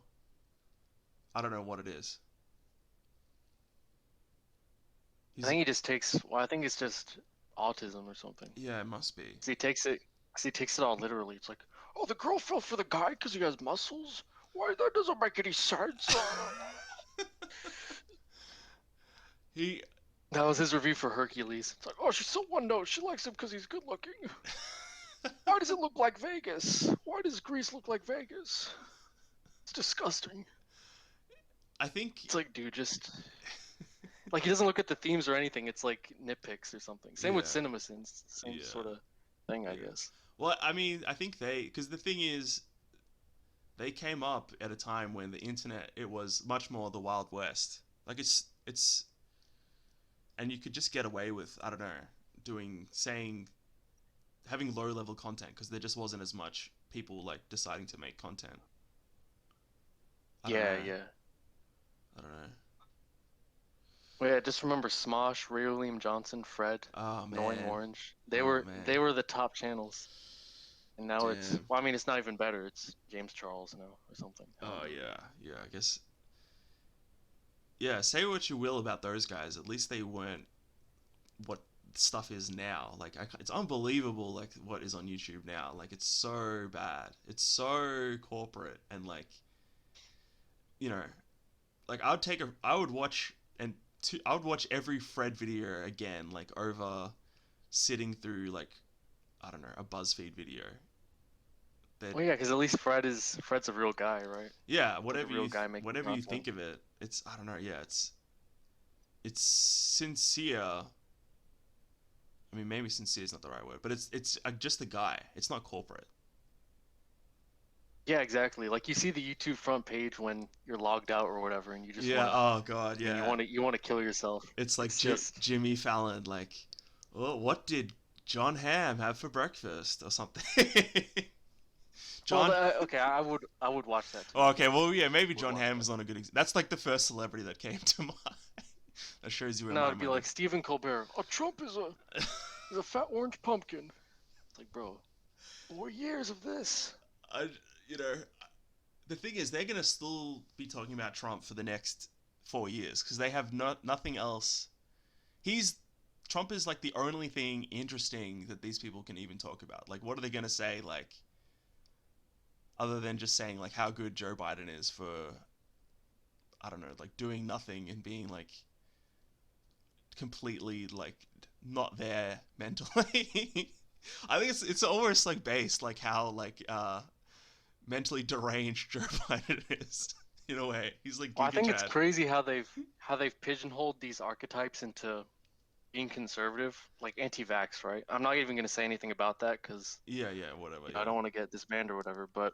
Speaker 1: I don't know what it is.
Speaker 2: I
Speaker 1: He's
Speaker 2: think he just takes. Well, I think it's just autism or something.
Speaker 1: yeah, it must be.
Speaker 2: 'Cause he takes it. 'Cause he takes it all literally. It's like, oh, the girl fell for the guy because he has muscles. Why that doesn't make any sense.
Speaker 1: He
Speaker 2: That was his review for Hercules. It's like, oh, she's so one note. She likes him because he's good looking. Why does it look like Vegas? Why does Greece look like Vegas? It's disgusting.
Speaker 1: I think
Speaker 2: It's like, dude, just like he doesn't look at the themes or anything. It's like nitpicks or something. Same with
Speaker 1: yeah,
Speaker 2: CinemaSins, same
Speaker 1: yeah,
Speaker 2: sort of thing, I
Speaker 1: yeah.
Speaker 2: guess.
Speaker 1: Well, I mean, I think because the thing is, they came up at a time when the internet it was much more the Wild West. Like it's and you could just get away with I don't know doing saying having low level content because there just wasn't as much people like deciding to make content. I don't
Speaker 2: Yeah,
Speaker 1: know.
Speaker 2: yeah.
Speaker 1: I don't know.
Speaker 2: Well, yeah, just remember Smosh, Ray William Johnson, Fred,
Speaker 1: Oh
Speaker 2: Annoying
Speaker 1: man.
Speaker 2: Orange.
Speaker 1: Oh man.
Speaker 2: They were the top channels, and now it's
Speaker 1: Damn.
Speaker 2: well, I mean, it's not even better. It's James Charles now or something. I don't
Speaker 1: Oh
Speaker 2: know.
Speaker 1: yeah. Yeah. I guess. Yeah. Say what you will about those guys. At least they weren't what stuff is now. Like it's unbelievable. Like what is on YouTube now. Like it's so bad. It's so corporate and like you know like I would watch I would watch every Fred video again like over sitting through like I don't know a BuzzFeed video. That
Speaker 2: Well, yeah, because at least Fred's a real guy, right?
Speaker 1: yeah
Speaker 2: Like a real guy making
Speaker 1: whatever you
Speaker 2: content.
Speaker 1: think of it, it's I don't know yeah it's sincere. I mean maybe sincere is not the right word, but it's just a guy. It's not corporate.
Speaker 2: Yeah, exactly. Like you see the YouTube front page when you're logged out or whatever, and you just
Speaker 1: Yeah.
Speaker 2: wanna,
Speaker 1: Oh God.
Speaker 2: I mean,
Speaker 1: Yeah.
Speaker 2: you wanna kill yourself.
Speaker 1: It's like
Speaker 2: It's just
Speaker 1: Jimmy Fallon. Like, oh, what did John Hamm have for breakfast or something?
Speaker 2: well,
Speaker 1: John.
Speaker 2: okay, I would watch that too.
Speaker 1: Oh, okay. Well, yeah. Maybe
Speaker 2: Would
Speaker 1: John
Speaker 2: watch
Speaker 1: Hamm
Speaker 2: that.
Speaker 1: is not a good. That's like the first celebrity that came to mind. That shows you where
Speaker 2: No,
Speaker 1: my
Speaker 2: it'd be
Speaker 1: mind
Speaker 2: like
Speaker 1: is.
Speaker 2: Stephen Colbert. Oh, Trump is a fat orange pumpkin. It's like, bro, 4 years of this.
Speaker 1: I, you know, the thing is, they're gonna still be talking about Trump for the next 4 years because they have nothing else. He's Trump is like the only thing interesting that these people can even talk about. Like, what are they gonna say? Like, other than just saying like how good Joe Biden is for I don't know, like doing nothing and being like completely like not there mentally. I think it's almost like based like how like mentally deranged Joe Biden is in a way. He's like
Speaker 2: Well, I
Speaker 1: Giga
Speaker 2: think it's
Speaker 1: Chad.
Speaker 2: crazy how they've pigeonholed these archetypes into being conservative, like anti-vax, right? I'm not even gonna say anything about that because
Speaker 1: Yeah, yeah, whatever.
Speaker 2: I
Speaker 1: Yeah.
Speaker 2: don't want to get disbanded or whatever. But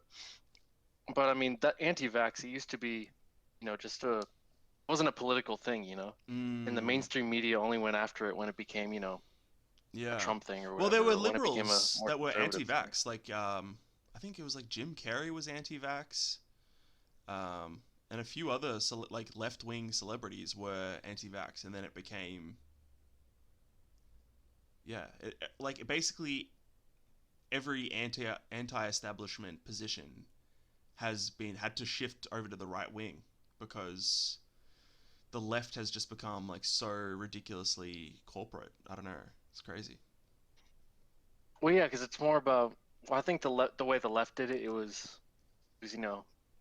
Speaker 2: I mean that anti-vax, it used to be, just it wasn't a political thing, and the
Speaker 1: Mm,
Speaker 2: mainstream media only went after it when it became, a
Speaker 1: yeah.
Speaker 2: Trump thing or
Speaker 1: Well, there
Speaker 2: whatever,
Speaker 1: were
Speaker 2: or when it became a
Speaker 1: liberals
Speaker 2: more
Speaker 1: that were
Speaker 2: conservative thing.
Speaker 1: anti-vax. Like I think it was like Jim Carrey was anti-vax. And a few other like left-wing celebrities were anti-vax, and then it became yeah, like basically every anti-establishment position has been had to shift over to the right wing because the left has just become like so ridiculously corporate. I don't know, it's crazy.
Speaker 2: Well, yeah, because it's more about. Well, I think the way the left did it, it was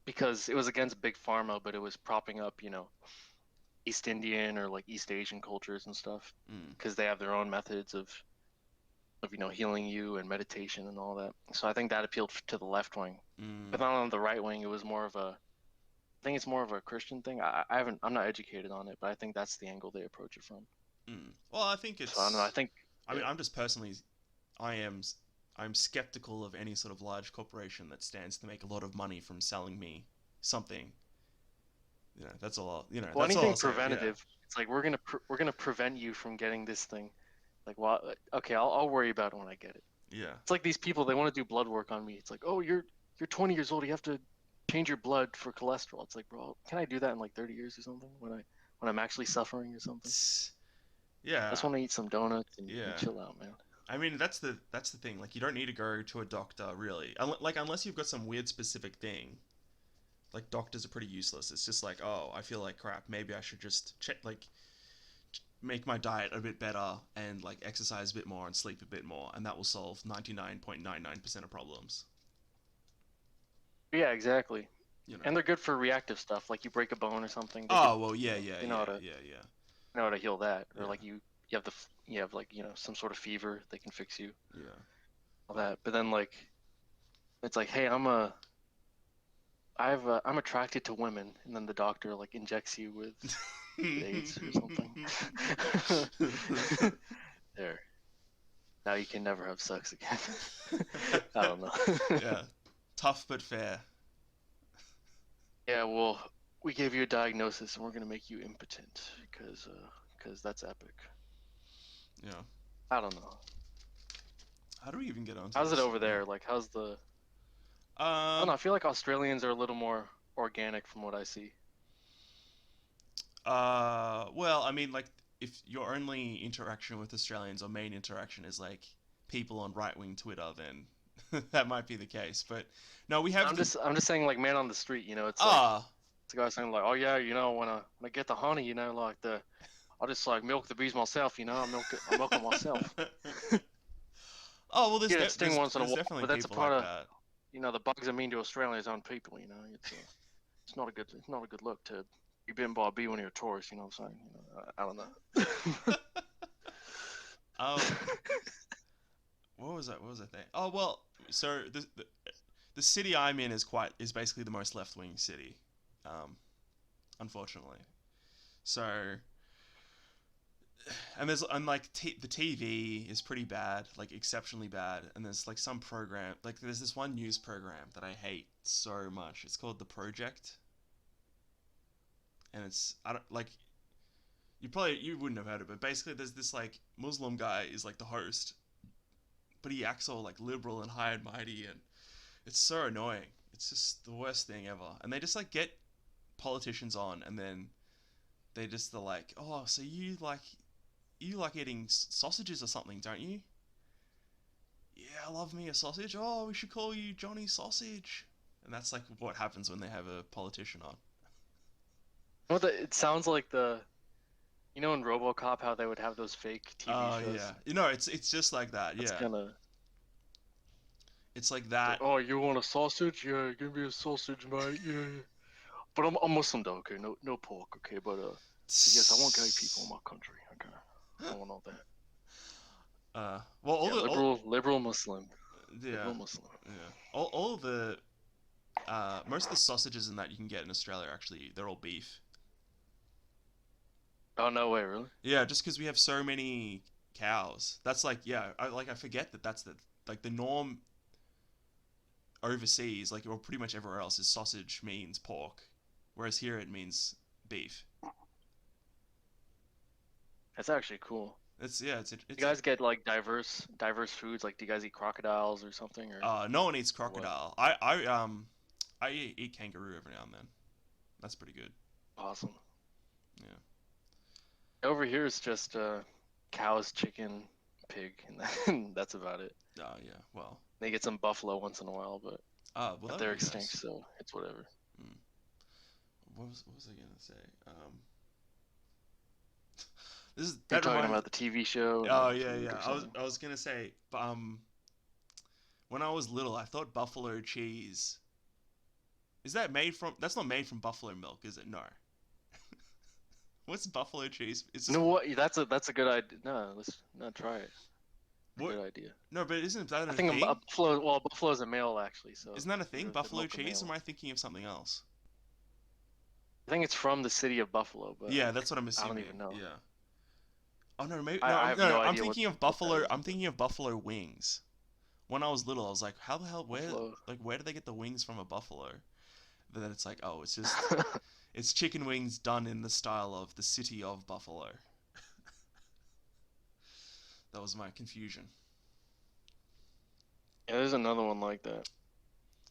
Speaker 2: because it was against big pharma, but it was propping up East Indian or like East Asian cultures and stuff
Speaker 1: Mm,
Speaker 2: because they have their own methods of healing you and meditation and all that. So I think that appealed to the left wing,
Speaker 1: mm,
Speaker 2: but not on the right wing. It was more of a. I think it's more of a Christian thing. I haven't. I'm not educated on it, but I think that's the angle they approach it from.
Speaker 1: mm. Well, I think
Speaker 2: So I don't know. I
Speaker 1: it's.
Speaker 2: think
Speaker 1: I mean,
Speaker 2: yeah.
Speaker 1: I'm just personally, I am, I'm skeptical of any sort of large corporation that stands to make a lot of money from selling me something. You know, that's all. You know,
Speaker 2: Well,
Speaker 1: that's all
Speaker 2: anything
Speaker 1: I'll say. Yeah,
Speaker 2: preventative, it's like we're gonna prevent you from getting this thing. Like, well, okay, I'll worry about it when I get it.
Speaker 1: yeah,
Speaker 2: It's like these people, they want to do blood work on me. It's like, oh, you're 20 years old, you have to change your blood for cholesterol. It's like, bro, can I do that in like 30 years or something when I'm actually suffering or something? I
Speaker 1: yeah,
Speaker 2: just want to eat some donuts and
Speaker 1: yeah.
Speaker 2: chill out, man.
Speaker 1: I mean, that's the thing. Like, you don't need to go to a doctor really, like unless you've got some weird specific thing. like doctors are pretty useless. It's just like, oh, I feel like crap. Maybe I should just check, like, make my diet a bit better and like exercise a bit more and sleep a bit more, and that will solve 99.99% of problems.
Speaker 2: Yeah, exactly.
Speaker 1: You know.
Speaker 2: And they're good for reactive stuff, like you break a bone or something. They could,
Speaker 1: Oh well, yeah, yeah,
Speaker 2: they know how
Speaker 1: yeah,
Speaker 2: to
Speaker 1: yeah, yeah,
Speaker 2: know how to heal that, or
Speaker 1: yeah,
Speaker 2: like you have you have like some sort of fever, they can fix you
Speaker 1: yeah.
Speaker 2: all
Speaker 1: But
Speaker 2: that. But then like it's like, hey, I'm attracted to women, and then the doctor like injects you with AIDS or something. There, now you can never have sex again. I don't know.
Speaker 1: yeah, tough but fair.
Speaker 2: Yeah, well, we gave you a diagnosis, and we're gonna make you impotent because that's epic.
Speaker 1: Yeah.
Speaker 2: I don't know.
Speaker 1: How do we even get onto
Speaker 2: How's it
Speaker 1: this?
Speaker 2: over
Speaker 1: Yeah.
Speaker 2: there? Like, how's the? I don't
Speaker 1: Um.
Speaker 2: know. I feel like Australians are a little more organic from what I see.
Speaker 1: Well, I mean, like, if your only interaction with Australians or main interaction is like people on right wing Twitter, then that might be the case. But no, we have
Speaker 2: I'm just saying, like, man on the street. It's like
Speaker 1: ah.
Speaker 2: it's a guy saying like, oh yeah, when I get the honey, like I'll just like milk the bees myself. I milk it myself.
Speaker 1: Oh well,
Speaker 2: Get it sting once in a
Speaker 1: there's
Speaker 2: while,
Speaker 1: definitely
Speaker 2: but that's a
Speaker 1: people
Speaker 2: part
Speaker 1: like
Speaker 2: of
Speaker 1: that.
Speaker 2: the bugs are mean to Australia's own people. It's not a good look to be bitten by a bee when you're a tourist. You know what I'm saying? I don't know.
Speaker 1: Um, what was that? What was I saying? Oh well, so the city I'm in is basically the most left wing city, um, unfortunately. So and like the TV is pretty bad, like exceptionally bad, and there's like some program, like there's this one news program that I hate so much. It's called The Project, and it's I don't like you wouldn't have heard of it, but basically there's this like Muslim guy is like the host, but he acts all like liberal and high and mighty, and it's so annoying. It's just the worst thing ever. And they just like get politicians on, and then they're like, oh, so you like eating sausages or something, don't you? Yeah, I love me a sausage. Oh, we should call you Johnny Sausage. And that's like what happens when they have a politician on.
Speaker 2: It sounds like in RoboCop how they would have those fake TV
Speaker 1: Oh
Speaker 2: shows.
Speaker 1: yeah, it's just like that.
Speaker 2: That's
Speaker 1: Yeah,
Speaker 2: kind of
Speaker 1: it's like
Speaker 2: like,
Speaker 1: that.
Speaker 2: oh, you want a sausage? Yeah, give me a sausage, mate. Yeah. But I'm Muslim though, okay? No pork, okay? But yes, I want gay people in my country, okay? I don't want all that.
Speaker 1: Well,
Speaker 2: Yeah, liberal Muslim,
Speaker 1: yeah,
Speaker 2: liberal Muslim.
Speaker 1: yeah, all the most of the sausages and that you can get in Australia actually they're all beef.
Speaker 2: Oh no way, really?
Speaker 1: Yeah, just because we have so many cows. That's like yeah, I forget that that's the norm overseas, like or pretty much everywhere else, is sausage means pork, whereas here it means beef.
Speaker 2: That's actually cool.
Speaker 1: It's yeah,
Speaker 2: You guys get like diverse foods. Like, do you guys eat crocodiles or something,
Speaker 1: no one eats
Speaker 2: or what?
Speaker 1: crocodile. I eat kangaroo every now and then. That's pretty good.
Speaker 2: Awesome.
Speaker 1: Yeah.
Speaker 2: Over here it's just cows, chicken, pig, and that's about it.
Speaker 1: Oh yeah. Well.
Speaker 2: They get some buffalo once in a while, but
Speaker 1: Well that
Speaker 2: they're
Speaker 1: would be
Speaker 2: extinct,
Speaker 1: nice.
Speaker 2: so it's whatever.
Speaker 1: Mm. What was I gonna say? This is
Speaker 2: You're
Speaker 1: that
Speaker 2: talking
Speaker 1: reminds.
Speaker 2: about the TV show and
Speaker 1: Oh
Speaker 2: the
Speaker 1: yeah,
Speaker 2: food
Speaker 1: yeah.
Speaker 2: or something.
Speaker 1: I was gonna say, when I was little, I thought buffalo cheese. Is that made from? That's not made from buffalo milk, is it? No. What's buffalo cheese? It's
Speaker 2: You
Speaker 1: just
Speaker 2: know what? That's a good idea. No, let's not try it. It's a
Speaker 1: what?
Speaker 2: good idea.
Speaker 1: No, but isn't that
Speaker 2: I
Speaker 1: a
Speaker 2: think a
Speaker 1: thing?
Speaker 2: buffalo. Well, buffalo is a male actually, so
Speaker 1: Isn't that a thing?
Speaker 2: the
Speaker 1: Buffalo
Speaker 2: milk are
Speaker 1: cheese? Or am
Speaker 2: male.
Speaker 1: I thinking of something else?
Speaker 2: I think it's from the city of Buffalo, but
Speaker 1: Yeah, that's what I'm
Speaker 2: I don't
Speaker 1: assuming.
Speaker 2: even know.
Speaker 1: Yeah. Oh no, maybe
Speaker 2: I,
Speaker 1: no,
Speaker 2: I have
Speaker 1: no.
Speaker 2: no
Speaker 1: I'm
Speaker 2: idea
Speaker 1: thinking of
Speaker 2: what that
Speaker 1: buffalo.
Speaker 2: is.
Speaker 1: I'm thinking of buffalo wings. When I was little, I was like, how the hell?
Speaker 2: Buffalo.
Speaker 1: Where do they get the wings from a buffalo? But then it's like, oh, it's chicken wings done in the style of the city of Buffalo. That was my confusion.
Speaker 2: Yeah, there's another one like that.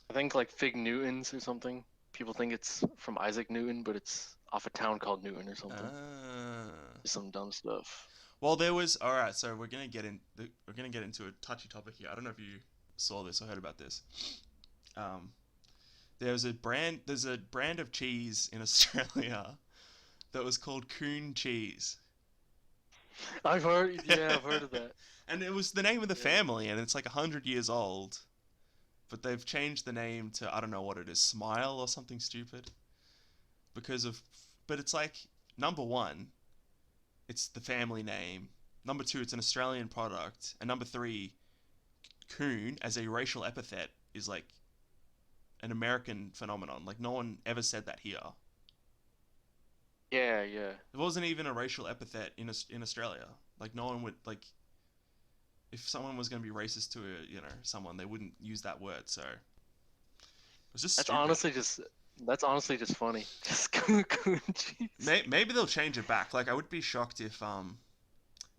Speaker 2: I think like Fig Newtons or something. People think it's from Isaac Newton, but it's off a town called Newton or something.
Speaker 1: Ah.
Speaker 2: Just some dumb stuff.
Speaker 1: Well, there was all right. So we're gonna get into a touchy topic here. I don't know if you saw this or heard about this. Um, There's a brand of cheese in Australia that was called Coon cheese.
Speaker 2: I've heard, yeah, I've heard of that.
Speaker 1: And it was the name of the
Speaker 2: Yeah.
Speaker 1: family, and it's like 100 years old. But they've changed the name to, I don't know what it is, Smile or something stupid. Because of, but it's like, number one, it's the family name. Number two, it's an Australian product. And number three, coon as a racial epithet is like an American phenomenon. Like no one ever said that here.
Speaker 2: Yeah, yeah.
Speaker 1: It wasn't even a racial epithet in Australia. Like no one would like if someone was going to be racist to someone, they wouldn't use that word. So it was just
Speaker 2: That's
Speaker 1: stupid.
Speaker 2: honestly just that's honestly just funny. Just coon cheese.
Speaker 1: Maybe they'll change it back. Like I would be shocked if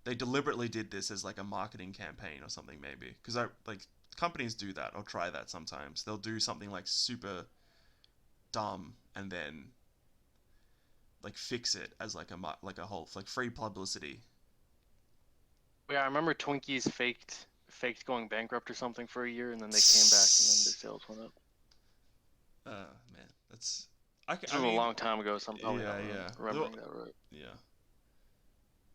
Speaker 1: they deliberately did this as like a marketing campaign or something. Maybe because I like companies do that or try that sometimes. They'll do something like super dumb and then like fix it as like a whole like free publicity.
Speaker 2: Yeah, I remember Twinkies faked going bankrupt or something for a year, and then they came back, and then their sales went up.
Speaker 1: Man, that's
Speaker 2: This
Speaker 1: I
Speaker 2: was a
Speaker 1: mean,
Speaker 2: long time ago, so I'm probably
Speaker 1: yeah,
Speaker 2: not
Speaker 1: yeah,
Speaker 2: remembering that right.
Speaker 1: yeah.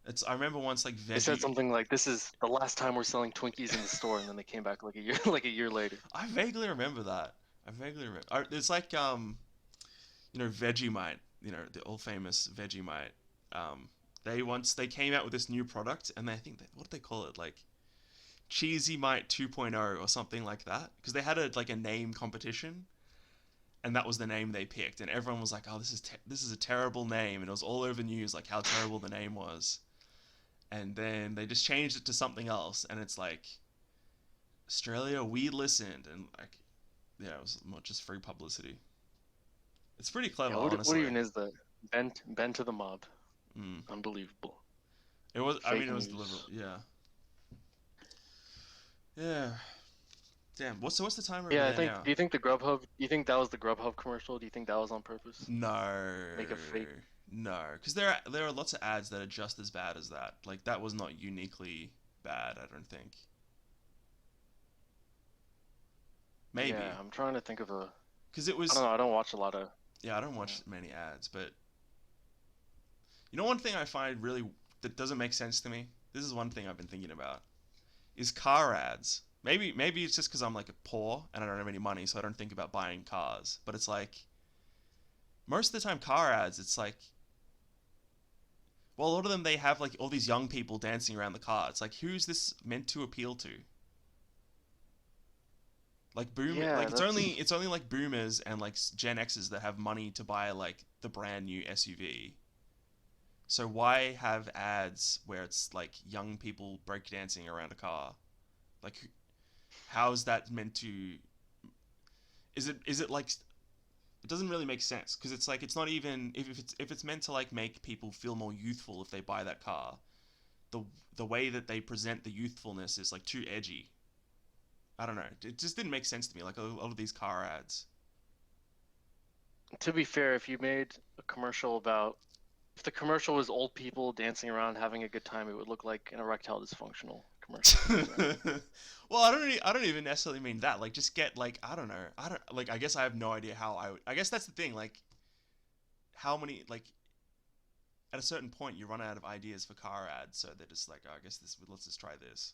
Speaker 1: It's I remember once like
Speaker 2: They said
Speaker 1: veggie.
Speaker 2: something like, "This is the last time we're selling Twinkies in the store," and then they came back like a year, like a year later.
Speaker 1: I vaguely remember that. I vaguely remember. It's like Vegemite. The all famous Vegemite. Um, they came out with this new product, and I think what did they call it? Like Cheesy Mite 2.0 or something like that, because they had a name competition, and that was the name they picked, and everyone was like, "Oh, this is a terrible name," and it was all over news like how terrible the name was. And then they just changed it to something else, and it's like Australia, we listened, and like yeah, it was not just free publicity. It's pretty
Speaker 2: Yeah,
Speaker 1: clever,
Speaker 2: what
Speaker 1: honestly.
Speaker 2: even is that? Bent to the mob.
Speaker 1: Mm.
Speaker 2: Unbelievable.
Speaker 1: It was. I mean,
Speaker 2: Fake
Speaker 1: it was deliberate.
Speaker 2: news.
Speaker 1: Yeah. Yeah. Damn. What's the timer over
Speaker 2: Yeah, I
Speaker 1: there
Speaker 2: think.
Speaker 1: now?
Speaker 2: Do you think the Grubhub? Do you think that was the Grubhub commercial? Do you think that was on purpose?
Speaker 1: No.
Speaker 2: Make a fake.
Speaker 1: No, because there are lots of ads that are just as bad as that. Like that was not uniquely bad. I don't think.
Speaker 2: Yeah,
Speaker 1: Maybe
Speaker 2: I'm trying to think of a.
Speaker 1: because it
Speaker 2: I don't
Speaker 1: was.
Speaker 2: know. I don't watch a lot of.
Speaker 1: Yeah, I don't
Speaker 2: Yeah.
Speaker 1: watch many ads, but one thing I find really that doesn't make sense to me. This is one thing I've been thinking about is car ads. Maybe it's just because I'm like poor and I don't have any money, so I don't think about buying cars. But it's like most of the time, car ads, it's like, well, a lot of them they have like all these young people dancing around the car. It's like, who's this meant to appeal to? Like
Speaker 2: Yeah, that's.
Speaker 1: it's only like boomers and like Gen X's that have money to buy like the brand new SUV. So why have ads where it's like young people breakdancing around a car? Like, how is that meant to? Is it like it doesn't really make sense because it's like it's not even if it's meant to like make people feel more youthful if they buy that car. The the way that they present the youthfulness is like too edgy. I don't know. It just didn't make sense to me. Like a lot of these car ads.
Speaker 2: To be fair, if you made a commercial about if the commercial was old people dancing around having a good time, it would look like an erectile dysfunctional commercial, right?
Speaker 1: Well, I don't even necessarily mean that. Like, just get like I don't know. I don't like. I guess I have no idea how I would. I guess that's the thing. Like, how many like at a certain point you run out of ideas for car ads, so they're just like, oh, I guess this. Let's just try this.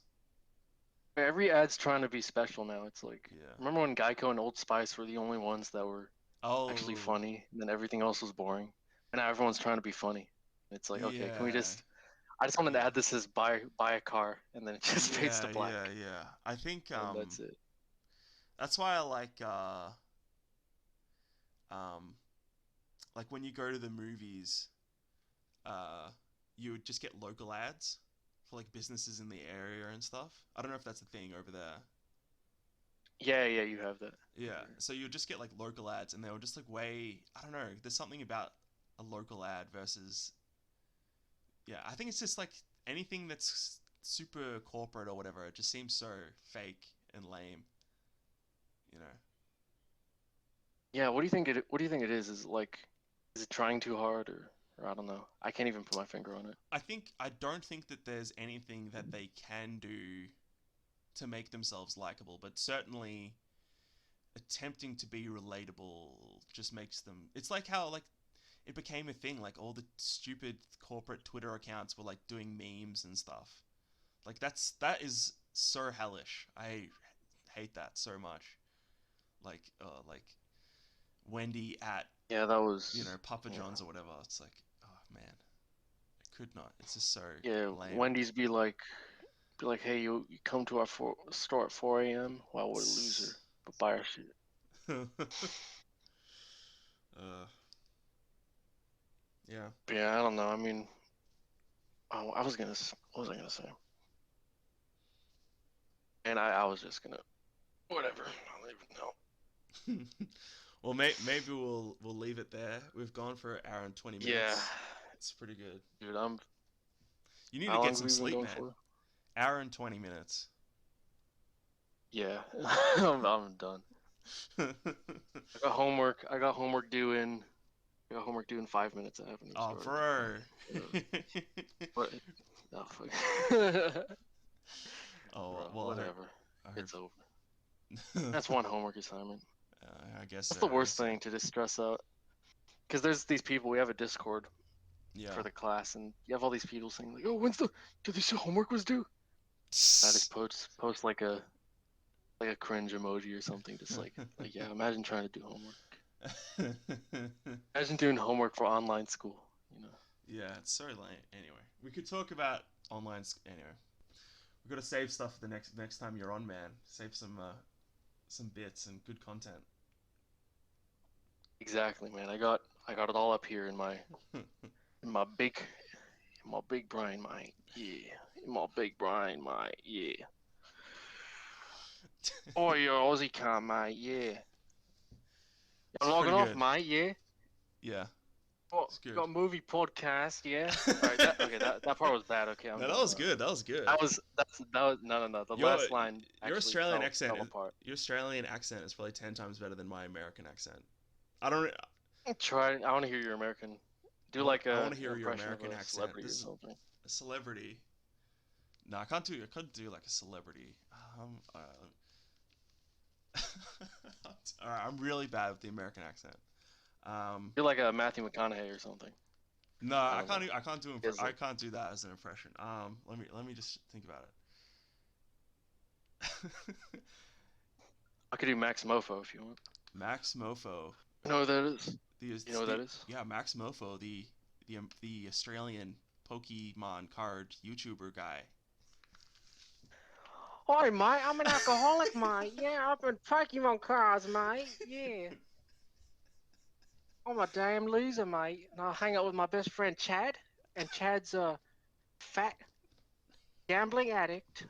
Speaker 2: Every ad's trying to be special now. It's like,
Speaker 1: Yeah.
Speaker 2: remember when Geico and Old Spice were the only ones that were actually
Speaker 1: Oh.
Speaker 2: funny, and then everything else was boring, and now everyone's trying to be funny. It's like, okay, can we
Speaker 1: Yeah.
Speaker 2: just? I just wanted to
Speaker 1: Yeah.
Speaker 2: add this as buy a car, and then it just fades to
Speaker 1: Yeah.
Speaker 2: black,
Speaker 1: Yeah. Yeah. I think
Speaker 2: and that's it.
Speaker 1: that's why I um like when you go to the movies uh, you would just get local ads for like businesses in the area and stuff. I don't know if that's a thing over there.
Speaker 2: Yeah, yeah, you have that.
Speaker 1: Yeah, so you would just get like local ads, and they were just like way. I don't know. There's something about a local ad versus. Yeah, I think it's just like anything that's super corporate or whatever. It just seems so fake and lame. You know.
Speaker 2: Yeah, what do you think it? What do you think it is? Is it like, is it trying too hard, or I don't know. I can't even put my finger on it.
Speaker 1: I don't think that there's anything that they can do to make themselves likable, but certainly attempting to be relatable just makes them. It's like how like it became a thing. Like all the stupid corporate Twitter accounts were like doing memes and stuff. Like that is so hellish. I hate that so much. Like Wendy at
Speaker 2: Yeah, that was.
Speaker 1: Papa
Speaker 2: Yeah.
Speaker 1: John's or whatever. It's like, oh man, I could not. It's just so
Speaker 2: Yeah,
Speaker 1: lame.
Speaker 2: Wendy's be like, hey, you come to our store at 4 a.m. Well, what a loser, but buy our shit.
Speaker 1: uh, yeah.
Speaker 2: But yeah, I don't know. I mean, I was gonna, what was I gonna say? And I was just gonna, whatever. I don't even know.
Speaker 1: Well, maybe we'll leave it there. We've gone for an hour and 20
Speaker 2: Yeah,
Speaker 1: minutes. It's pretty good.
Speaker 2: dude,
Speaker 1: You need to
Speaker 2: how long
Speaker 1: get
Speaker 2: have
Speaker 1: some
Speaker 2: we been
Speaker 1: sleep,
Speaker 2: going
Speaker 1: man.
Speaker 2: for?
Speaker 1: Hour and 20 minutes.
Speaker 2: Yeah, I'm done. I got homework. I got homework due in. I got homework due in 5 minutes. I haven't even
Speaker 1: Oh,
Speaker 2: started.
Speaker 1: bro.
Speaker 2: What? Oh, fuck.
Speaker 1: Oh,
Speaker 2: Bro,
Speaker 1: well,
Speaker 2: whatever.
Speaker 1: I
Speaker 2: It's over.
Speaker 1: hope.
Speaker 2: That's one homework assignment.
Speaker 1: I guess
Speaker 2: That's
Speaker 1: so.
Speaker 2: the
Speaker 1: I guess
Speaker 2: worst
Speaker 1: so.
Speaker 2: thing to just stress out. Because there's these people. We have a Discord
Speaker 1: Yeah.
Speaker 2: for the class, and you have all these people saying like, "Oh, did they say homework was due?" I just post like a cringe emoji or something, just like yeah. Imagine trying to do homework. Imagine doing homework for online school. You know.
Speaker 1: Yeah, it's so lame. Anyway, we could talk about anyway. We've got to save stuff for the next time you're on, man. Save some bits and good content.
Speaker 2: Exactly, man. I got it all up here in my big brain, mate. Yeah, in my big brain, mate. Yeah. Oh, you're Aussie cunt, mate. Yeah.
Speaker 1: It's
Speaker 2: I'm logging
Speaker 1: pretty
Speaker 2: off,
Speaker 1: good.
Speaker 2: mate. Yeah.
Speaker 1: Yeah,
Speaker 2: Oh,
Speaker 1: it's good.
Speaker 2: got a movie podcast. Yeah. All right. That part was bad. Okay, I'm
Speaker 1: No, that
Speaker 2: done.
Speaker 1: was good. That was good.
Speaker 2: That was no. The
Speaker 1: Your
Speaker 2: last line
Speaker 1: your
Speaker 2: actually
Speaker 1: Australian
Speaker 2: fell apart.
Speaker 1: your Australian accent is probably 10 times better than my American accent. I don't.
Speaker 2: Try. I want to hear your American. Do like
Speaker 1: I want to
Speaker 2: an
Speaker 1: hear your
Speaker 2: impression of
Speaker 1: American
Speaker 2: a
Speaker 1: accent.
Speaker 2: celebrity
Speaker 1: This
Speaker 2: or
Speaker 1: is
Speaker 2: something.
Speaker 1: a celebrity. No, I couldn't do like a celebrity. Alright, I'm really bad with the American accent.
Speaker 2: You're like a Matthew McConaughey or something.
Speaker 1: No,
Speaker 2: I don't know.
Speaker 1: I can't do
Speaker 2: Is
Speaker 1: I
Speaker 2: it?
Speaker 1: can't do that as an impression. Let me just think about it.
Speaker 2: I could do Max Mofo if you want.
Speaker 1: Max Mofo,
Speaker 2: You know who that is?
Speaker 1: the
Speaker 2: You know who that is?
Speaker 1: yeah, Max Mofo, the Australian Pokemon card YouTuber guy.
Speaker 2: Hi, mate. I'm an alcoholic, mate. Yeah, I've been Pokemon cards, mate. Yeah. I'm a damn loser, mate. And I hang out with my best friend Chad. And Chad's a fat, gambling addict,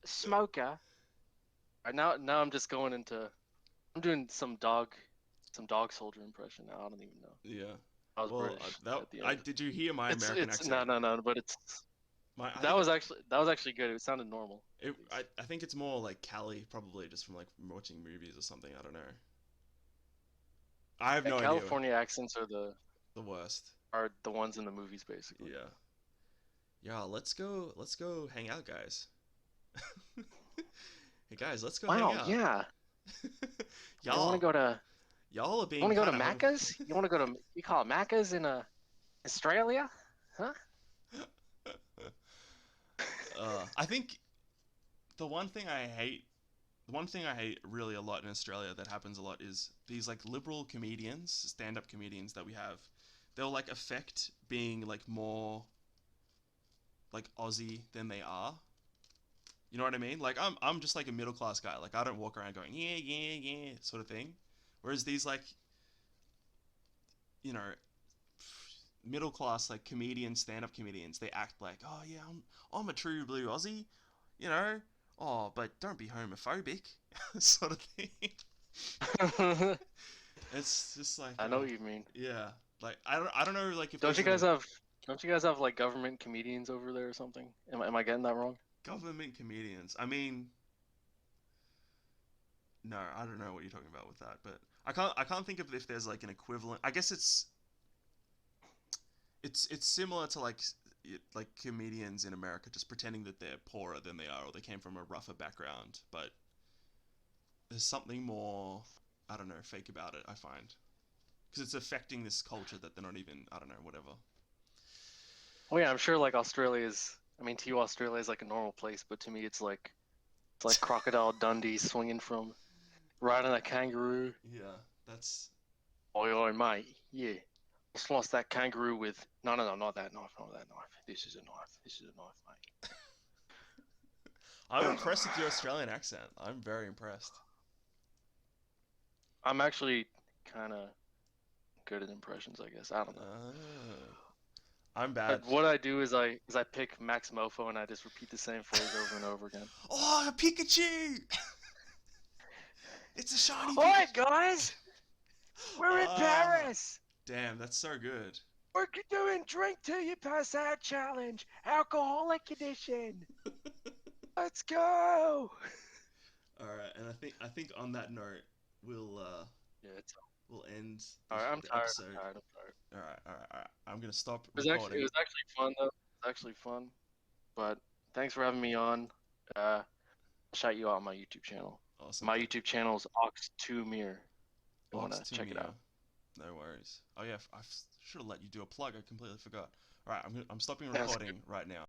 Speaker 2: smoker. Now I'm just going into. I'm doing some dog soldier impression now. I don't even know.
Speaker 1: Yeah.
Speaker 2: I was
Speaker 1: Well,
Speaker 2: British
Speaker 1: that
Speaker 2: at the
Speaker 1: I
Speaker 2: end.
Speaker 1: did you hear my American
Speaker 2: It's
Speaker 1: accent?
Speaker 2: no, but it's
Speaker 1: My I
Speaker 2: that
Speaker 1: think
Speaker 2: was actually good. It sounded normal.
Speaker 1: I think it's more like Cali probably just from like watching movies or something. I don't know. I have
Speaker 2: Yeah,
Speaker 1: no idea.
Speaker 2: California accents
Speaker 1: The worst.
Speaker 2: are the ones in the movies, basically.
Speaker 1: Yeah. Yeah, let's go hang out, guys. Hey guys, let's go hang
Speaker 2: Wow,
Speaker 1: out.
Speaker 2: yeah. You want to
Speaker 1: Y'all
Speaker 2: go to
Speaker 1: y'all are
Speaker 2: you
Speaker 1: being
Speaker 2: want to go to
Speaker 1: kind of
Speaker 2: Macca's? You want to go to you call it Macca's in Australia? Huh?
Speaker 1: I think the one thing I hate the one thing I hate really a lot in Australia that happens a lot is these like liberal comedians, stand-up comedians that we have. They'll like affect being like more like Aussie than they are. You know what I mean? Like I'm just like a middle class guy. Like I don't walk around going yeah yeah yeah sort of thing. Whereas these like you know middle class like comedians, stand up comedians, they act like oh yeah I'm a true blue Aussie, you know. Oh, but don't be homophobic, sort of thing. It's just like
Speaker 2: I know what you mean.
Speaker 1: yeah, like I don't know like if
Speaker 2: Don't
Speaker 1: there's
Speaker 2: you
Speaker 1: a
Speaker 2: guys have don't you guys have like government comedians over there or something? Am I getting that wrong?
Speaker 1: government comedians. I mean, no, I don't know what you're talking about with that, but I can't think of if there's like an equivalent. I guess it's similar to like comedians in America just pretending that they're poorer than they are or they came from a rougher background, but there's something more, I don't know, fake about it. I find because it's affecting this culture that they're not even, I don't know, whatever.
Speaker 2: Oh yeah, I'm sure like Australia is. I mean, to you, Australia is like a normal place, but to me, it's like Crocodile Dundee swinging from riding a kangaroo.
Speaker 1: Yeah, that's.
Speaker 2: Oi, oi, mate. Yeah. Slice that kangaroo with. No, no, no, not that knife, not that knife. This is a knife. This is a knife,
Speaker 1: I'm
Speaker 2: mate.
Speaker 1: impressed with your Australian accent. I'm very impressed.
Speaker 2: I'm actually kind of good at impressions, I guess. I don't know.
Speaker 1: Oh, I'm
Speaker 2: But
Speaker 1: bad.
Speaker 2: what I do is I pick Max Mofo and I just repeat the same phrase over and over again.
Speaker 1: Oh, a Pikachu! It's a shiny
Speaker 2: Alright,
Speaker 1: Pikachu.
Speaker 2: guys, we're in
Speaker 1: Ah,
Speaker 2: Paris.
Speaker 1: damn, that's so good.
Speaker 2: We're doing drink till you pass out challenge, alcoholic edition. Let's go.
Speaker 1: All right, and I think on that note, we'll
Speaker 2: Yeah, it's
Speaker 1: we'll end
Speaker 2: all right. I'm
Speaker 1: the
Speaker 2: tired.
Speaker 1: episode.
Speaker 2: I'm tired. I'm tired.
Speaker 1: All right, all right, all right. I'm gonna stop
Speaker 2: It
Speaker 1: recording.
Speaker 2: was actually fun though. It was actually fun. But thanks for having me on. I'll shout you out on my YouTube channel.
Speaker 1: Awesome.
Speaker 2: My YouTube channel is Auxmir. You want
Speaker 1: Ox
Speaker 2: to
Speaker 1: to
Speaker 2: check it
Speaker 1: Mia.
Speaker 2: out.
Speaker 1: No worries. Oh yeah, I should have let you do a plug. I completely forgot. All right, I'm stopping
Speaker 2: That's
Speaker 1: recording right now.